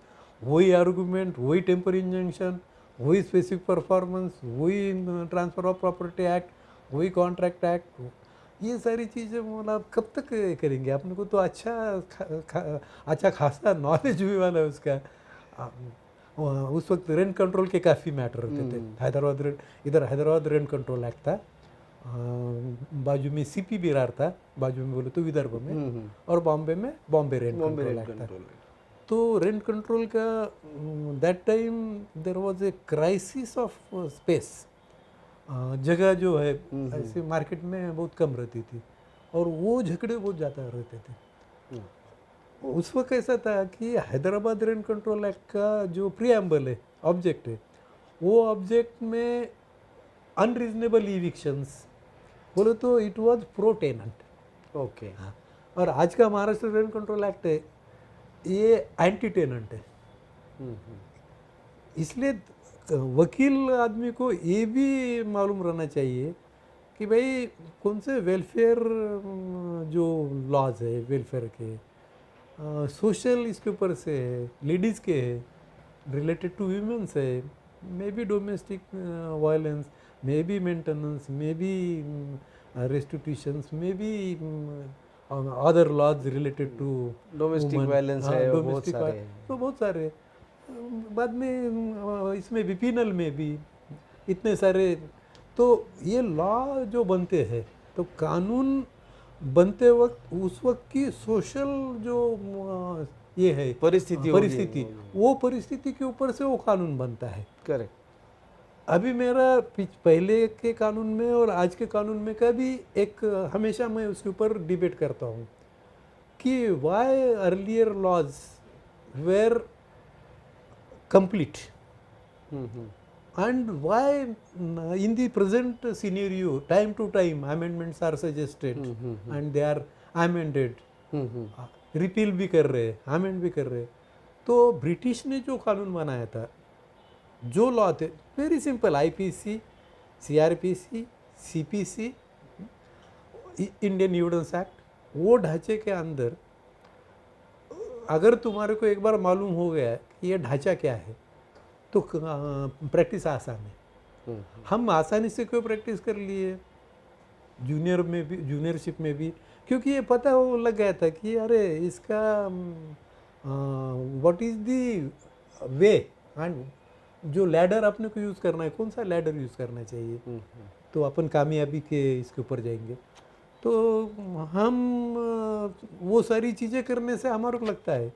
वही आर्गूमेंट, वही टेम्पर इंजंक्शन, वही स्पेसिफिक परफॉर्मेंस, वही ट्रांसफर ऑफ प्रॉपर्टी एक्ट, वही कॉन्ट्रैक्ट एक्ट, ये सारी चीज़ें मतलब कब तक करेंगे? अपने को तो अच्छा खासा नॉलेज भी वाला है उसका। उस वक्त रेंट कंट्रोल के काफ़ी मैटर रहते थे। हैदराबाद रेंट, इधर हैदराबाद रेंट कंट्रोल एक्ट था, बाजू में सीपी बिरार था, बाजू में बोले तो विदर्भ में, और बॉम्बे में बॉम्बे रेंट कंट्रोल एक्ट था। तो रेंट कंट्रोल का that time there was a crisis of space. जगह जो है ऐसे मार्केट में बहुत कम रहती थी, और वो झगड़े बहुत ज़्यादा रहते थे। उस वक्त ऐसा था कि हैदराबाद रेंट कंट्रोल एक्ट का जो प्रीएम्बल है, ऑब्जेक्ट है, वो ऑब्जेक्ट में अनरीजनेबल इविक्शंस बोले तो it was pro tenant. Okay. हाँ, और आज का महाराष्ट्र रेंट कंट्रोल एक्ट है, ये एंटी टेनेंट है। इसलिए वकील आदमी को ये भी मालूम रहना चाहिए कि भाई कौन से वेलफेयर जो लॉज है वेलफेयर के, सोशल इसके ऊपर से है, लेडीज़ के है, रिलेटेड टू वीमेंस है, maybe domestic violence, maybe maintenance, maybe restitutions, maybe other laws related to domestic violence है, बहुत सारे हैं। तो बहुत सारे बाद में इसमें भी पीनल में भी इतने सारे। तो ये लॉ जो बनते हैं, तो कानून बनते वक्त उस वक्त की सोशल जो ये है परिस्थिति, वो परिस्थिति के ऊपर से वो कानून बनता है। करेक्ट। अभी मेरा पहले के कानून में और आज के कानून में का भी एक हमेशा मैं उसके ऊपर डिबेट करता हूँ कि why earlier laws were complete and why in the present scenario time to time amendments are suggested and they are amended, repeal भी कर रहे, amend भी कर रहे। तो ब्रिटिश ने जो कानून बनाया था, जो लॉ थे very simple, IPC, CrPC, CPC, Indian evidence act, वो ढांचे के अंदर अगर तुम्हारे को एक बार मालूम हो गया कि ये ढांचा क्या है तो प्रैक्टिस आसान है। हम आसानी से क्यों प्रैक्टिस कर लिए जूनियर में भी, जूनियरशिप में भी, क्योंकि ये पता हो लग गया था कि अरे इसका what is the way and जो लैडर अपने को यूज़ करना है, कौन सा लैडर यूज़ करना चाहिए, तो अपन कामयाबी के इसके ऊपर जाएंगे। तो हम वो सारी चीज़ें करने से हमारे को लगता है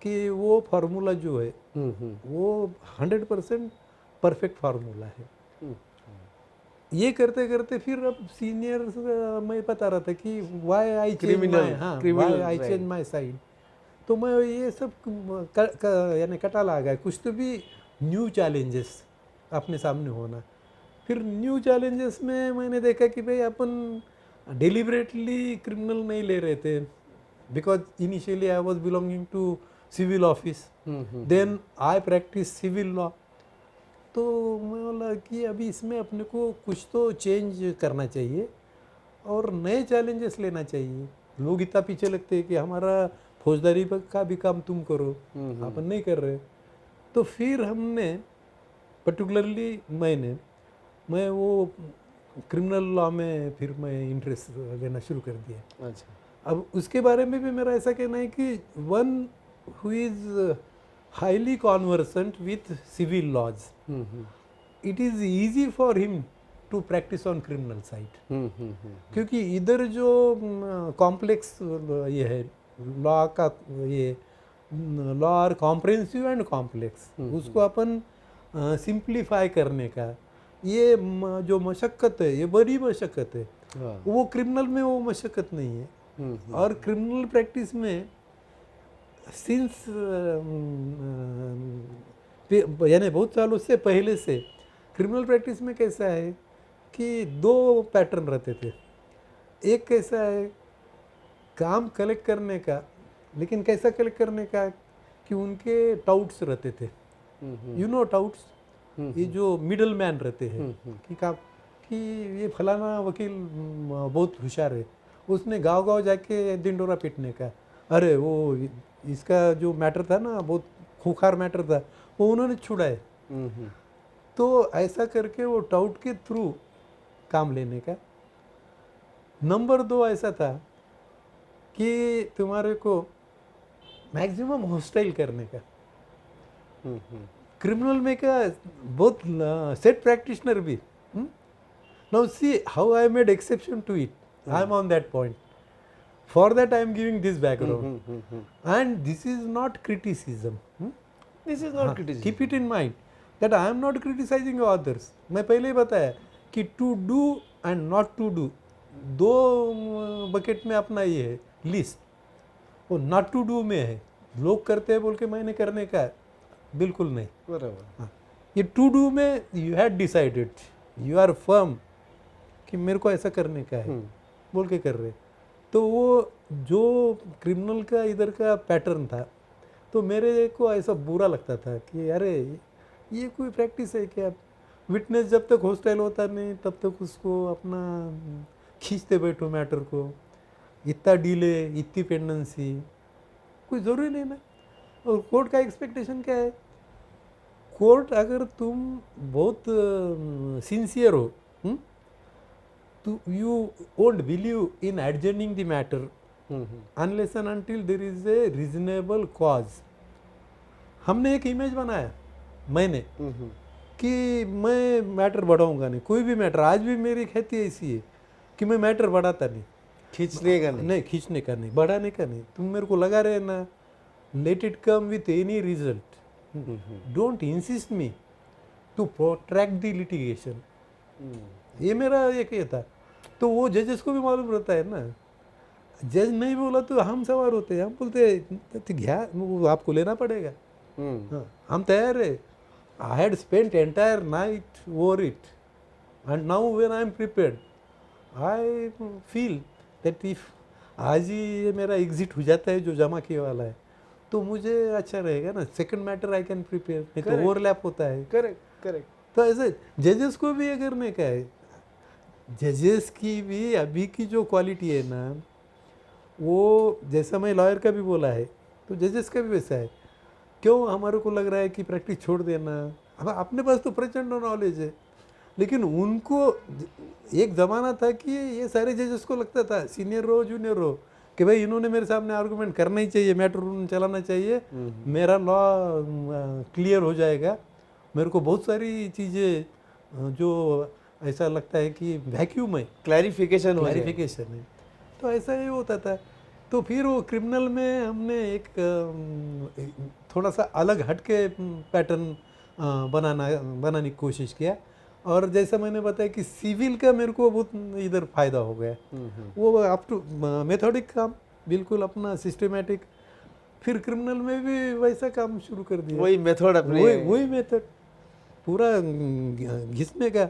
कि वो फार्मूला जो है वो 100% परफेक्ट फार्मूला है। ये करते करते फिर अब सीनियर मैं पता रहा था कि why I change my side, तो मैं ये सब यानी कटा ला गया, कुछ तो भी न्यू चैलेंजेस अपने सामने होना। फिर न्यू चैलेंजेस में मैंने देखा कि भाई अपन डिलिबरेटली क्रिमिनल नहीं ले रहे थे, because initially I was belonging to civil office, then I practice civil law. तो मैं बोला कि अभी इसमें अपने को कुछ तो चेंज करना चाहिए और नए चैलेंजेस लेना चाहिए। लोग इतना पीछे लगते हैं कि हमारा फौजदारी का भी काम तुम करो, अपन नहीं कर रहे। तो फिर हमने पर्टिकुलरली मैं वो क्रिमिनल लॉ में फिर मैं इंटरेस्ट लेना शुरू कर दिया। अच्छा। अब उसके बारे में भी मेरा ऐसा कहना है कि one who is highly conversant with civil laws, it is easy for him to practise on criminal side, क्योंकि इधर जो कॉम्प्लेक्स ये है लॉ का, ये law are comprehensive and complex, उसको अपन सिंप्लीफाई करने का ये जो मशक्क़त है, ये बड़ी मशक्क़त है। वो क्रिमिनल में वो मशक्क़त नहीं है। और क्रिमिनल प्रैक्टिस में सिंस यानी बहुत सालों से पहले से क्रिमिनल प्रैक्टिस में कैसा है कि दो पैटर्न रहते थे। एक कैसा है काम कलेक्ट करने का, लेकिन कैसा कलेक्ट करने का कि उनके टाउट्स रहते थे, यू नो टाउट्स, ये जो मिडल मैन रहते हैं कि ये फलाना वकील बहुत होशियार है, उसने गांव गांव जाके दिंडोरा पीटने का, अरे वो इसका जो मैटर था ना बहुत खूंखार मैटर था, वो उन्होंने छुड़ाए। तो ऐसा करके वो टाउट के थ्रू काम लेने का। नंबर 2 ऐसा था कि तुम्हारे को मैक्सिमम हॉस्टाइल करने का। क्रिमिनल में का बहुत सेट प्रैक्टिशनर भी। Now see how I made exception to it, I am on that point, for that I am giving this background and this is not criticism, this is not criticism. Keep it in mind that I am not criticising others. मैं पहले ही बताया कि to do and not to do, दो बकेट में अपना ये है लिस्ट, वो नॉट टू डू में है, लोग करते हैं बोल के मैंने करने का है, बिल्कुल नहीं। बराबर। हाँ, ये टू डू में you had decided, you are firm कि मेरे को ऐसा करने का है बोल के कर रहे। तो वो जो क्रिमिनल का इधर का पैटर्न था, तो मेरे को ऐसा बुरा लगता था कि अरे ये कोई प्रैक्टिस है क्या? विटनेस जब तक हॉस्टाइल होता नहीं तब तक उसको अपना खींचते बैठो मैटर को, इतना डिले, इतनी पेंडेंसी, कोई ज़रूरी नहीं ना। और कोर्ट का एक्सपेक्टेशन क्या है? कोर्ट अगर तुम बहुत सिंसियर हो, तो you won't believe in adjourning the matter unless and until there is a reasonable cause. हमने एक इमेज बनाया मैंने कि मैं मैटर बढ़ाऊंगा नहीं, कोई भी मैटर। आज भी मेरी खेती ऐसी है कि मैं मैटर बढ़ाता नहीं, खींचने का नहीं खींचने का नहीं, बढ़ाने का नहीं। तुम मेरे को लगा रहे ना, let it come with any result, don't insist me to protract the litigation. ये मेरा एक ये था। तो वो जजेस को भी मालूम रहता है ना, जज नहीं बोला तो हम सवार होते हैं, हम बोलते घ्या वो आपको लेना पड़ेगा, हाँ, हम तैयार है। I had spent entire night over it and now when I am prepared I feel that if आज ही ये मेरा एग्जिट हो जाता है जो जमा किए वाला है, तो मुझे अच्छा रहेगा ना, second matter I can prepare, नहीं तो ओवरलैप होता है। Correct correct. तो ऐसे जजेस को भी ये करने का है। जजेस की भी अभी की जो क्वालिटी है ना, वो जैसा मैं लॉयर का भी बोला है, तो जजेस का भी वैसा है। क्यों हमारे को लग रहा है कि प्रैक्टिस छोड़ देना? अब अपने पास तो प्रचंड नॉलेज है, लेकिन उनको एक ज़माना था कि ये सारे जजेस को लगता था, सीनियर हो जूनियर हो, कि भाई इन्होंने मेरे सामने आर्गूमेंट करना ही चाहिए, मैटर चलाना चाहिए, मेरा लॉ क्लियर हो जाएगा। मेरे को बहुत सारी चीज़ें जो ऐसा लगता है कि वैक्यूम है, क्लैरिफिकेशन है, तो ऐसा ही होता था। तो फिर वो क्रिमिनल में हमने एक थोड़ा सा अलग हटके पैटर्न बनाने की कोशिश किया। और जैसा मैंने बताया कि सिविल का मेरे को बहुत इधर फ़ायदा हो गया, वो अप टू मेथोडिक काम, बिल्कुल अपना सिस्टमेटिक। फिर क्रिमिनल में भी वैसा काम शुरू कर दिया, वही मेथड अपने, वही मेथड पूरा घिसने का।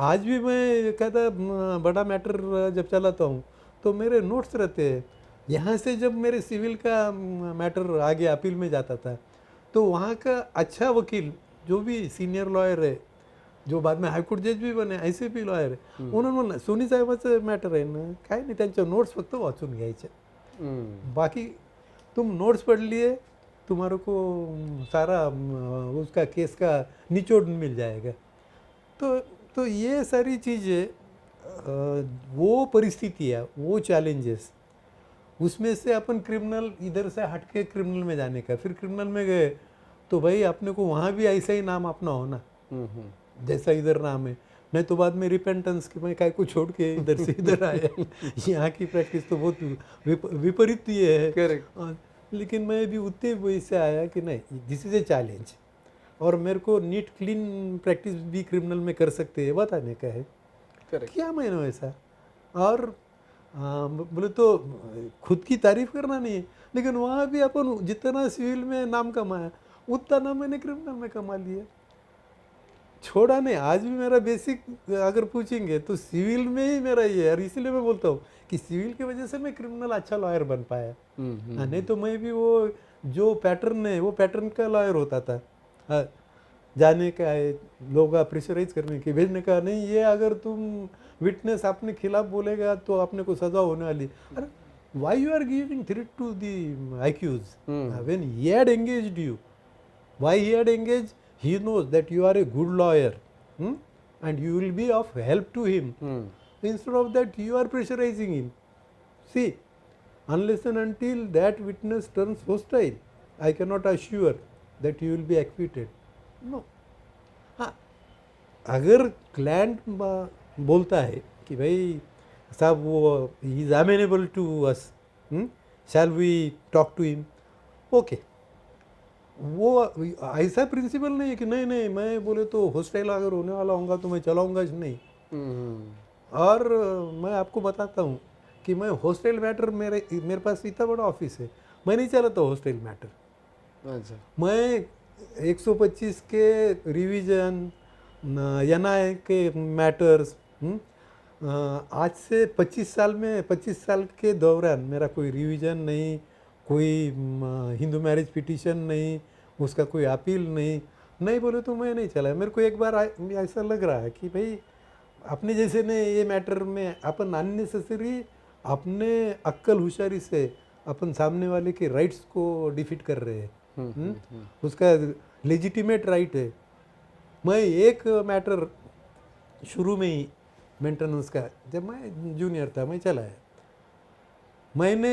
आज भी मैं कहता बड़ा मैटर जब चलाता हूँ तो मेरे नोट्स रहते हैं। यहाँ से जब मेरे सिविल का मैटर आगे अपील में जाता था, तो वहाँ का अच्छा वकील जो भी सीनियर लॉयर है, जो बाद में हायकोर्ट जज भी बने, ऐसे भी लॉयर आहे, उन्होंने सोनी साहेबाचं मॅटर आहे ना, काय नाही, त्यांच्या नोट्स फक्त वाचून घ्यायचे, बाकी तुम नोट्स पढ़ लिए, तुम्हारे को सारा उसका केस का निचोड़ मिल जाएगा। तो ये सारी चीज़ें, वो परिस्थितियाँ, वो चैलेंजेस, उसमें से अपन क्रिमिनल इधर से हट के क्रिमिनल में जाने का। फिर क्रिमिनल में गए तो भाई अपने को वहाँ भी ऐसा ही नाम अपना हो ना, जैसा इधर नाम है, नहीं तो बाद में रिपेंटेंस कि मैं काय को छोड़ के इधर से इधर आया। यहाँ की प्रैक्टिस तो बहुत विपरीत ये है। करेक्ट। लेकिन मैं भी उतने वैसे आया कि नहीं, दिस इज़ ए चैलेंज, और मेरे को नीट क्लीन प्रैक्टिस भी क्रिमिनल में कर सकते हैं बताने का है। करेक्ट। क्या मैंने वैसा, और बोले तो खुद की तारीफ करना नहीं है, लेकिन वहाँ भी अपन जितना सिविल में नाम कमाया उतना नाम मैंने क्रिमिनल में कमा लिया, छोड़ा नहीं। आज भी मेरा बेसिक अगर पूछेंगे तो सिविल में ही मेरा ये है, और इसीलिए मैं बोलता हूँ कि सिविल की वजह से मैं क्रिमिनल अच्छा लॉयर बन पाया। नहीं तो मैं भी वो जो पैटर्न है वो पैटर्न का लॉयर होता था। जाने का है, लोग प्रेशराइज करने की, भेजने का नहीं, ये अगर तुम विटनेस अपने खिलाफ बोलेगा तो अपने को सजा होने वाली। अरे why you are giving threat to the accused? When he had engaged you, why he had engaged? He knows that you are a good lawyer, and you will be of help to him. Instead of that, you are pressurizing him. See, unless and until that witness turns hostile, I cannot assure that you will be acquitted. No. हाँ, अगर क्लाइंट बोलता है कि भाई साहब वो ही is amenable to us, shall we talk to him, okay, वो ऐसा प्रिंसिपल नहीं है कि नहीं नहीं मैं बोले तो हॉस्टाइल अगर होने वाला होगा तो मैं चलाऊंगा नहीं। और मैं आपको बताता हूँ कि मैं हॉस्टाइल मैटर, मेरे पास इतना बड़ा ऑफिस है, मैं नहीं चलाता हॉस्टाइल मैटर। अच्छा, मैं 125 के रिवीजन, एनआई के मैटर्स, आज से 25 साल के दौरान मेरा कोई रिवीजन नहीं, कोई हिंदू मैरिज पिटीशन नहीं, उसका कोई अपील नहीं बोले तो मैं नहीं चला। मेरे को एक बार ऐसा लग रहा है कि भाई अपने जैसे ने ये मैटर में अपन अननेसेसरी अपने अक्ल होशियारी से अपन सामने वाले के राइट्स को डिफीट कर रहे हैं। उसका लेजिटिमेट राइट है। मैं एक मैटर शुरू में ही मेंटेनेंस का, जब मैं जूनियर था मैं चलाया, मैंने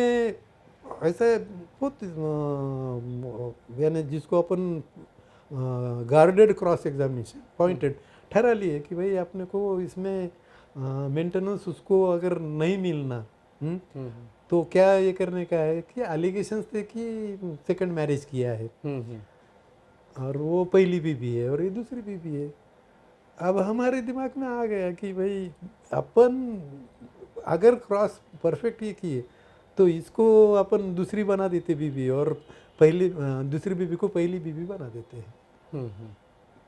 ऐसा बहुत यानी जिसको अपन गार्डेड क्रॉस एग्जामिनेशन पॉइंटेड ठहरा लिए कि भाई अपने को इसमें मेंटेनेंस उसको अगर नहीं मिलना, तो क्या ये करने का है कि एलिगेशंस थे कि सेकंड मैरिज किया है, और वो पहली बीवी है और ये दूसरी बीवी है। अब हमारे दिमाग में आ गया कि भाई अपन अगर क्रॉस परफेक्ट ये किए तो इसको अपन दूसरी बना देते बीवी, और दूसरी बीवी को पहली बीवी बना देते हैं।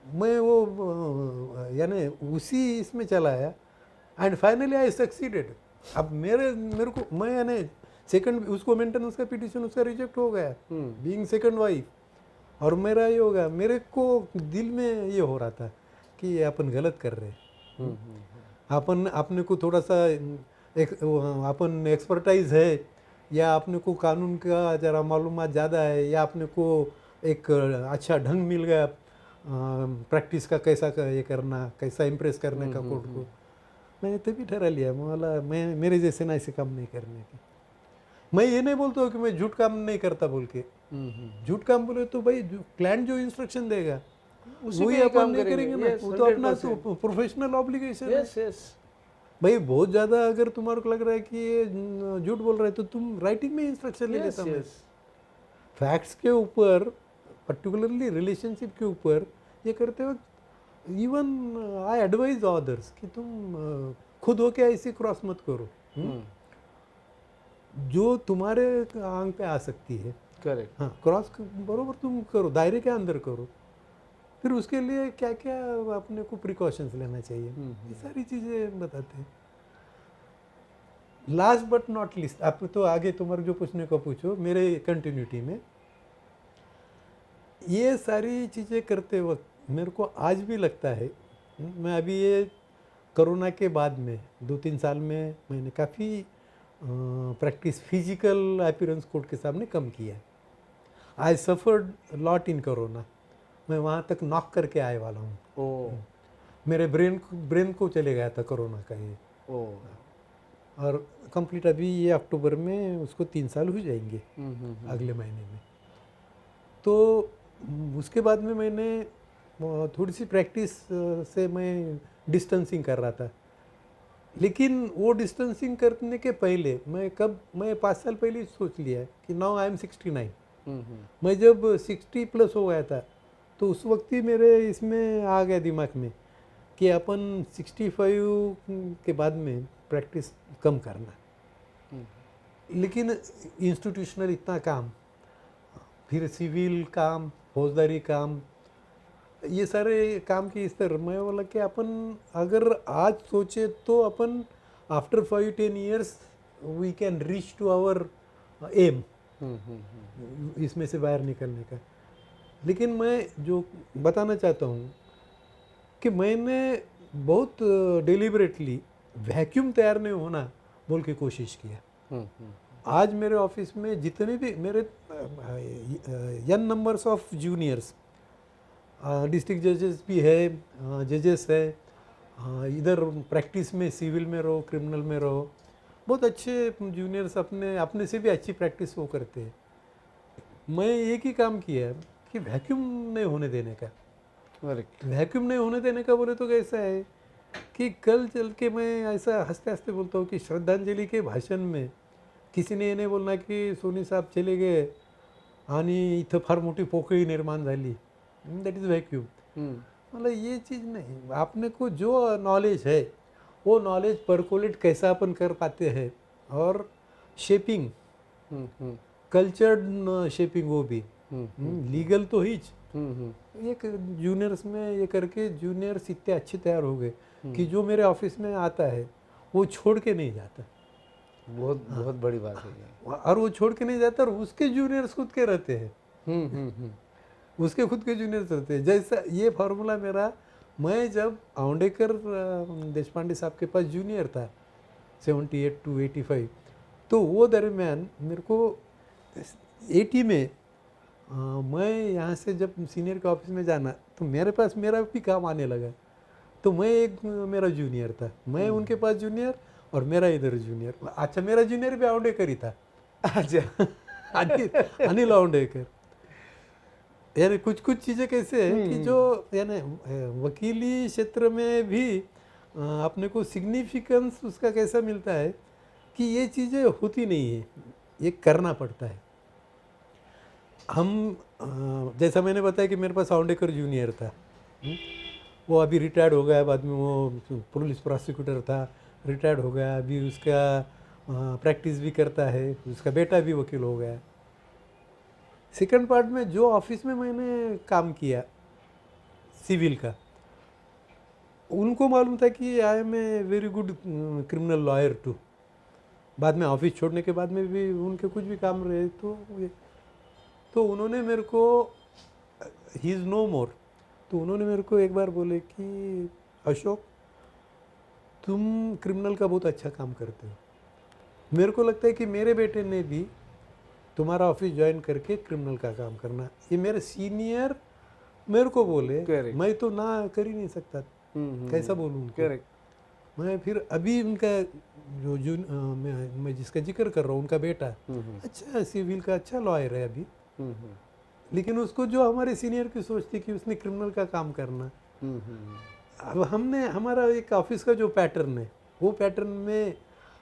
मैं वो यानी उसी इसमें चलाया एंड फाइनली आई सक्सीडेड। अब मेरे को मैं यानी सेकंड उसको मेंटेनेंस का पिटीशन उसका रिजेक्ट हो गया बीइंग सेकंड वाइफ, और मेरा ये होगा, मेरे को दिल में ये हो रहा था कि अपन गलत कर रहे हैं। अपन अपने को थोड़ा सा अपन एक्सपर्टाइज है, या अपने को कानून का ज़रा मालूमात ज़्यादा है, या अपने को एक अच्छा ढंग मिल गया प्रैक्टिस का, कैसा ये करना, कैसा इम्प्रेस करने का कोर्ट को। मैंने तभी ठहरा लिया मैं मेरे जैसे ना ऐसे काम नहीं करने की। मैं ये नहीं बोलता हूँ कि मैं झूठ काम नहीं करता बोल के, झूठ काम बोले तो भाई क्लाइंट जो इंस्ट्रक्शन देगा वही अपन नहीं करेंगे ना, वो तो अपना तो प्रोफेशनल ऑब्लिगेशन है। भाई बहुत ज़्यादा अगर तुम्हारे को लग रहा है कि ये झूठ बोल रहा है तो तुम राइटिंग में इंस्ट्रक्शन ले लेता हूँ। फैक्ट्स के ऊपर, पर्टिकुलरली रिलेशनशिप के ऊपर ये करते वक्त इवन आई एडवाइज अदर्स कि तुम खुद होके ऐसे क्रॉस मत करो। जो तुम्हारे आंख पे आ सकती है, करेक्ट, हाँ, क्रॉस बरोबर तुम करो, दायरे के अंदर करो। फिर उसके लिए क्या क्या अपने को प्रिकॉशंस लेना चाहिए, ये सारी चीज़ें बताते हैं। लास्ट बट नॉट लिस्ट, आप तो आगे तुम्हारे जो पूछने को पूछो, मेरे कंटिन्यूटी में ये सारी चीज़ें करते वक्त मेरे को आज भी लगता है, मैं अभी ये कोरोना के बाद में 2-3 साल में मैंने काफ़ी प्रैक्टिस फिजिकल अपीयरेंस कोर्ट के सामने कम किया है। I suffered lot in corona, मैं वहाँ तक नॉक करके आए वाला हूँ। मेरे ब्रेन को चले गया था कोरोना का ये, और कंप्लीट अभी ये अक्टूबर में उसको 3 साल हो जाएंगे, अगले महीने में। तो उसके बाद में मैंने थोड़ी सी प्रैक्टिस से मैं डिस्टेंसिंग कर रहा था, लेकिन वो डिस्टेंसिंग करने के पहले मैं 5 साल पहले ही सोच लिया कि नाउ आई एम 69। मैं जब 60 प्लस हो गया था तो उस वक्त ही मेरे इसमें आ गया दिमाग में कि अपन 65 के बाद में प्रैक्टिस कम करना। लेकिन इंस्टीट्यूशनल इतना काम, फिर सिविल काम, फौजदारी काम, ये सारे काम की स्तर, मैं बोला कि अपन अगर आज सोचे तो अपन after 5-10 years we can reach to our aim, इसमें से बाहर निकलने का। लेकिन मैं जो बताना चाहता हूँ कि मैंने बहुत डिलिबरेटली वैक्यूम तैयार नहीं होना बोल के कोशिश किया। आज मेरे ऑफिस में जितने भी मेरे यन नंबर्स ऑफ जूनियर्स डिस्ट्रिक्ट जजेस भी है, जजेस है, इधर प्रैक्टिस में सिविल में रहो, क्रिमिनल में रहो, बहुत अच्छे जूनियर्स अपने अपने से भी अच्छी प्रैक्टिस वो करते हैं। मैं एक ही काम किया कि वैक्यूम नहीं होने देने का। वैक्यूम नहीं होने देने का बोले तो कैसा है कि कल चल के मैं ऐसा हंसते हंसते बोलता हूँ कि श्रद्धांजलि के भाषण में किसी ने ये नहीं बोलना कि सोनी साहब चले गए आणि इथं फार मोठी पोकळी निर्माण झाली, दैट इज वैक्यूम। मतलब ये चीज़ नहीं, आपने को जो नॉलेज है वो नॉलेज परकोलेट कैसा अपन कर पाते हैं, और शेपिंग, कल्चर्ड शेपिंग वो भी, लीगल तो हीच एक जूनियर्स में ये करके जूनियर्स इतने अच्छे तैयार हो गए कि जो मेरे ऑफिस में आता है वो छोड़ के नहीं जाता। बहुत बहुत बड़ी बात है ये। और वो छोड़ के नहीं जाता, और उसके जूनियर्स खुद के रहते हैं। उसके खुद के जूनियर्स रहते हैं। जैसा ये फार्मूला मेरा, मैं जब औंडेकर देशपांडे साहब के पास जूनियर था 78 to 85, तो वो दरमियान मेरे को 80 में मैं यहाँ से जब सीनियर के ऑफिस में जाना तो मेरे पास मेरा भी काम आने लगा। तो मैं एक मेरा जूनियर था, मैं उनके पास जूनियर और मेरा इधर जूनियर। अच्छा, मेरा जूनियर भी औंडेकर ही था। अच्छा, अनिल औंडेकर। यानी कुछ कुछ चीज़ें कैसे हैं कि जो यानी वकीली क्षेत्र में भी अपने को सिग्निफिकेंस उसका कैसा मिलता है कि ये चीज़ें होती नहीं है, ये करना पड़ता है। हम जैसा मैंने बताया कि मेरे पास औंडेकर जूनियर था, वो अभी रिटायर्ड हो गया, बाद में वो पुलिस प्रोसिक्यूटर था, रिटायर्ड हो गया, अभी उसका प्रैक्टिस भी करता है, उसका बेटा भी वकील हो गया। सेकंड पार्ट में जो ऑफिस में मैंने काम किया सिविल का, उनको मालूम था कि I am a very good criminal lawyer too. बाद में ऑफिस छोड़ने के बाद में भी उनके कुछ भी काम रहे तो उन्होंने मेरे को, ही इज़ नो मोर, तो उन्होंने मेरे को एक बार बोले कि अशोक, तुम क्रिमिनल का बहुत अच्छा काम करते हो। मेरे को लगता है कि मेरे बेटे ने भी तुम्हारा ऑफिस ज्वाइन करके क्रिमिनल का काम करना। ये मेरे सीनियर मेरे को बोले, Correct. मैं तो ना कर ही नहीं सकता, कैसा बोलूँ उनको। करेक्ट। मैं फिर अभी उनका जो मैं जिसका जिक्र कर रहा हूँ, उनका बेटा अच्छा सिविल का अच्छा लॉयर है अभी, लेकिन उसको जो हमारे सीनियर की सोच थी कि उसने क्रिमिनल का काम करना। अब हमने हमारा एक ऑफिस का जो पैटर्न है, वो पैटर्न में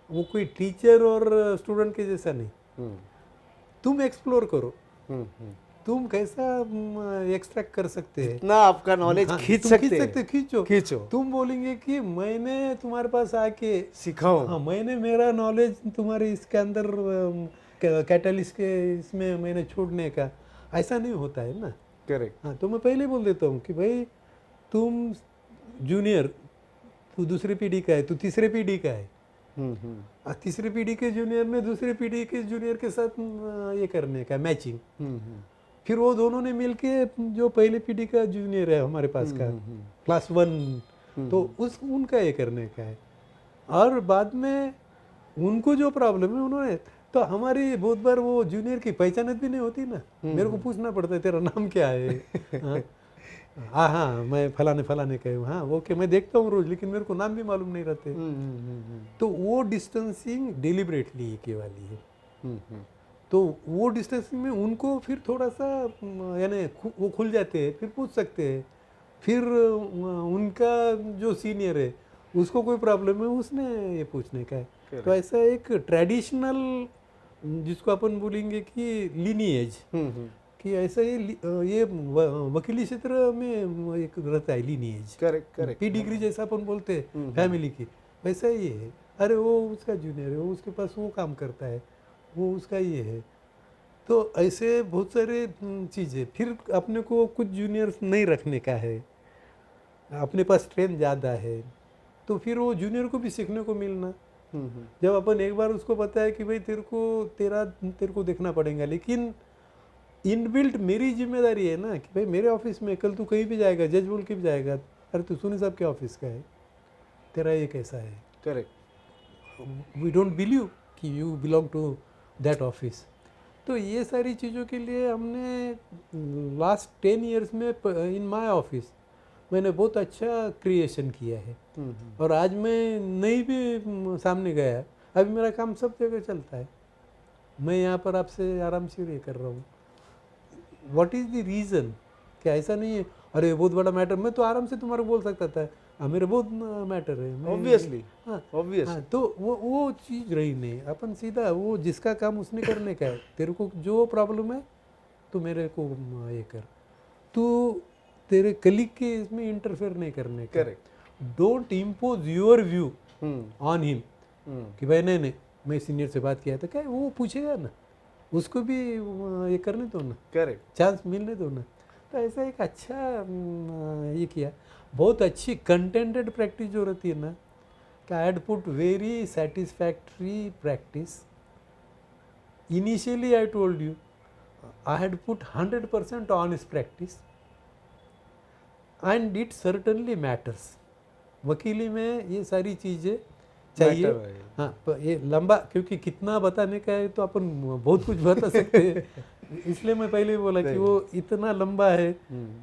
वो कोई टीचर और स्टूडेंट के जैसा नहीं। तुम एक्सप्लोर करो, तुम कैसा एक्सट्रैक्ट कर सकते हैं, ना आपका नॉलेज खींच तुम सकते हैं, खींचो। तुम बोलेंगे कि मैंने तुम्हारे पास आके सिखाओ। हाँ, मैंने मेरा नॉलेज तुम्हारे इसके अंदर कैटलिस्ट के इसमें मैंने छोड़ने का, ऐसा नहीं होता है ना। करेक्ट। हाँ, तो मैं पहले बोल देता हूँ कि भाई तुम जूनियर, तू दूसरी पीढ़ी का है, तू तीसरे पीढ़ी का है, तीसरी पीढ़ी के जूनियर ने दूसरी पीढ़ी के जूनियर के साथ ये करने का मैचिंग। फिर वो दोनों ने मिलके जो पहले पीढ़ी का जूनियर है हमारे पास का क्लास 1, तो उनका ये करने का है। और बाद में उनको जो प्रॉब्लम है उन्होंने, तो हमारी बहुत बार वो जूनियर की पहचान भी नहीं होती ना, मेरे को पूछना पड़ता है तेरा नाम क्या है। हाँ, मैं फलाने का हूँ, हाँ ओके, मैं देखता हूँ रोज, लेकिन मेरे को नाम भी मालूम नहीं रहते। तो वो डिस्टेंसिंग डिलिबरेटली की वाली है। तो वो डिस्टेंसिंग में उनको फिर थोड़ा सा यानी वो खुल जाते हैं, फिर पूछ सकते हैं। फिर उनका जो सीनियर है उसको कोई प्रॉब्लम है, उसने ये पूछने का है। तो ऐसा एक ट्रेडिशनल जिसको अपन बोलेंगे कि लीनिएज, कि ऐसा ये वकीली क्षेत्र में एक रहता है लीनिएज। करेक्ट। पीडिग्री जैसा अपन बोलते हैं फैमिली की, वैसा ही है। अरे वो उसका जूनियर है, वो उसके पास वो काम करता है, वो उसका ये है। तो ऐसे बहुत सारे चीज़ें। फिर अपने को कुछ जूनियर्स नहीं रखने का है, अपने पास स्ट्रेंथ ज़्यादा है, तो फिर वो जूनियर को भी सीखने को मिलना। जब अपन एक बार उसको पता है कि भाई तेरे को देखना पड़ेगा, लेकिन इनबिल्ट मेरी जिम्मेदारी है ना कि भाई मेरे ऑफिस में कल तू कहीं भी जाएगा, जज बोल के भी जाएगा, अरे तू सुनी साहब के ऑफिस का है, तेरा ये कैसा है, करेक्ट। वी डोंट बिलीव कि you belong to that office. तो ये सारी चीज़ों के लिए हमने लास्ट 10 ईयर्स में इन माय ऑफिस मैंने बहुत अच्छा क्रिएशन किया है। और आज मैं नहीं भी सामने गया, अभी मेरा काम सब जगह चलता है, मैं यहाँ पर आपसे आराम से ये कर रहा हूँ। What is the reason? क्या ऐसा नहीं है अरे बहुत बड़ा मैटर, मैं तो आराम से तुम्हारे बोल सकता था मेरे बहुत मैटर है, ऑब्वियसली, हाँ ऑब्वियस। हाँ, तो वो चीज़ रही नहीं। अपन सीधा वो जिसका काम उसने करने का है, तेरे को जो प्रॉब्लम है तो मेरे को ये कर, तू तेरे कलीग के इसमें इंटरफेयर नहीं करने का। Correct. Don't impose your view on him कि भाई नहीं मैं सीनियर से बात किया था, क्या वो पूछेगा ना, उसको भी ये करने दो ना, करेक्ट। चांस मिलने दो ना। तो ऐसा एक अच्छा ये किया, बहुत अच्छी कंटेंटेड प्रैक्टिस जो रहती है ना, कि I had put very satisfactory practice. Initially I told you I had put 100% honest practice and it certainly matters. वकीली में ये सारी चीज़ें चाहिए। Matter है। हाँ, ये लंबा, क्योंकि कितना बताने का है तो अपन बहुत कुछ बता सकते हैं, इसलिए मैं पहले ही बोला कि वो इतना लंबा है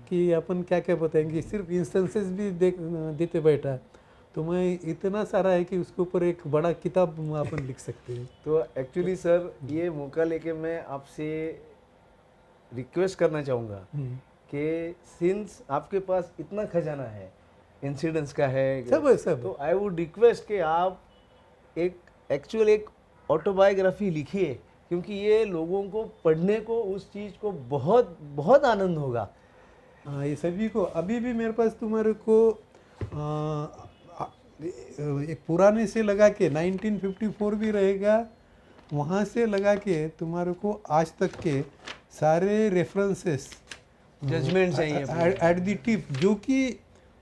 कि अपन क्या क्या बताएंगे। सिर्फ इंस्टेंसेस भी देते बैठा तो मैं इतना सारा है कि उसके ऊपर एक बड़ा किताब अपन लिख सकते हैं। तो एक्चुअली सर ये मौका लेके मैं आपसे रिक्वेस्ट करना चाहूँगा कि सिंस आपके पास इतना खजाना है, इंसिडेंट्स का है, सब है सब। तो आई वुड रिक्वेस्ट कि आप एक ऑटोबायोग्राफी लिखिए, क्योंकि ये लोगों को पढ़ने को, उस चीज़ को बहुत बहुत आनंद होगा। हाँ, ये सभी को। अभी भी मेरे पास तुम्हारे को एक पुराने से लगा के 1954 भी रहेगा, वहाँ से लगा के तुम्हारे को आज तक के सारे रेफरेंसेस, जजमेंट चाहिए एट द टिप, जो कि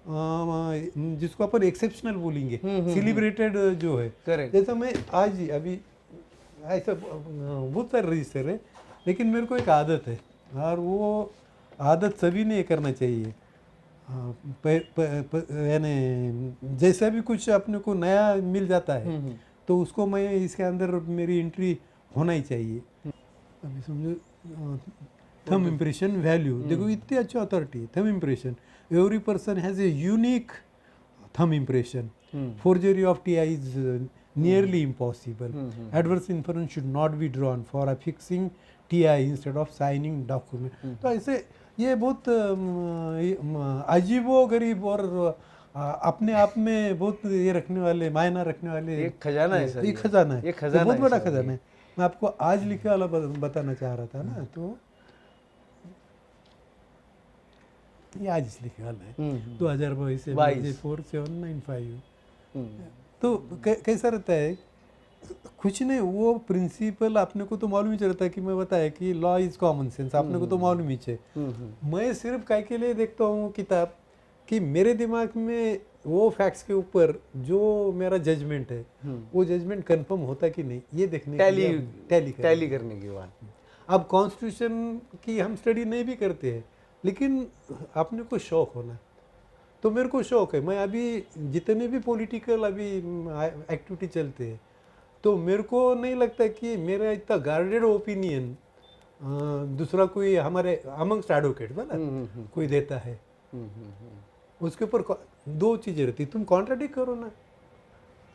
जिसको अपन एक्सेप्शनल बोलेंगे, सेलिब्रेटेड जो है। करेक्ट। जैसा मैं आज ही अभी ऐसा बहुत सारे रजिस्टर है, लेकिन मेरे को एक आदत है और वो आदत सभी ने करना चाहिए। यानी जैसा भी कुछ अपने को नया मिल जाता है तो उसको मैं इसके अंदर मेरी एंट्री होना ही चाहिए। अभी समझो थंब इम्प्रेशन वैल्यू, देखो इतनी अच्छी authority, thumb impression, every person has a unique thumb impression, forgery of TI is nearly impossible. Adverse inference should not be drawn for affixing TI instead of signing document. तो ऐसे ये बहुत अजीबो गरीब और अपने आप में बहुत ये रखने वाले, मायना रखने वाले एक खजाना है सर, एक खजाना है, ये खजाना बहुत है बड़ा सर, खजाना है। मैं आपको आज लिखे वाला बताना चाह रहा था ना, तो ये आज इस लिखे वाला है 2022 से 4795। तो कैसा रहता है, कुछ नहीं, वो प्रिंसिपल अपने को तो मालूम ही रहता है कि मैं बताया कि लॉ इज कॉमन सेंस, अपने को तो मालूम ही है। मैं सिर्फ काय के लिए देखता हूँ किताब कि मेरे दिमाग में वो फैक्ट्स के ऊपर जो मेरा जजमेंट है वो जजमेंट कंफर्म होता कि नहीं, ये देखने टैली करने की बात। अब कॉन्स्टिट्यूशन की हम स्टडी नहीं भी करते हैं, लेकिन अपने को शौक होना, तो मेरे को शौक है। मैं अभी जितने भी पॉलिटिकल अभी एक्टिविटी चलते हैं तो मेरे को नहीं लगता कि मेरा इतना गार्डेड ओपिनियन दूसरा कोई हमारे अमंगस्ट एडवोकेट ना कोई देता है। उसके ऊपर दो चीज़ें रहती, तुम कॉन्ट्राडिक्ट करो ना।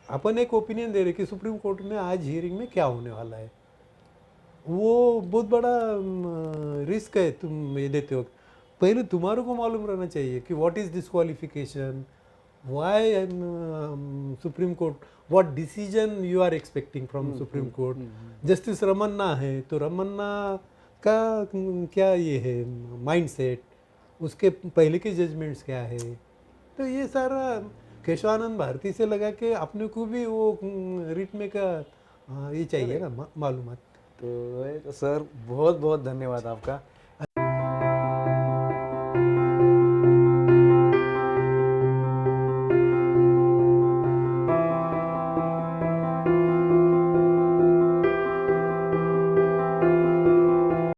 अपन एक ओपिनियन दे रहे कि सुप्रीम कोर्ट में आज हियरिंग में क्या होने वाला है, वो बहुत बड़ा रिस्क है तुम ये देते वक्त। पहले तुम्हारे को मालूम रहना चाहिए कि what is disqualification, why supreme court, what decision you are expecting from supreme court. Justice Ramanna है तो रमन्ना का क्या ये है माइंडसेट, उसके पहले के जजमेंट्स क्या है। तो ये सारा केशवानंद भारती से लगा के अपने को भी वो रिट में का ये चाहिए ना मालूमात। तो सर बहुत बहुत धन्यवाद आपका।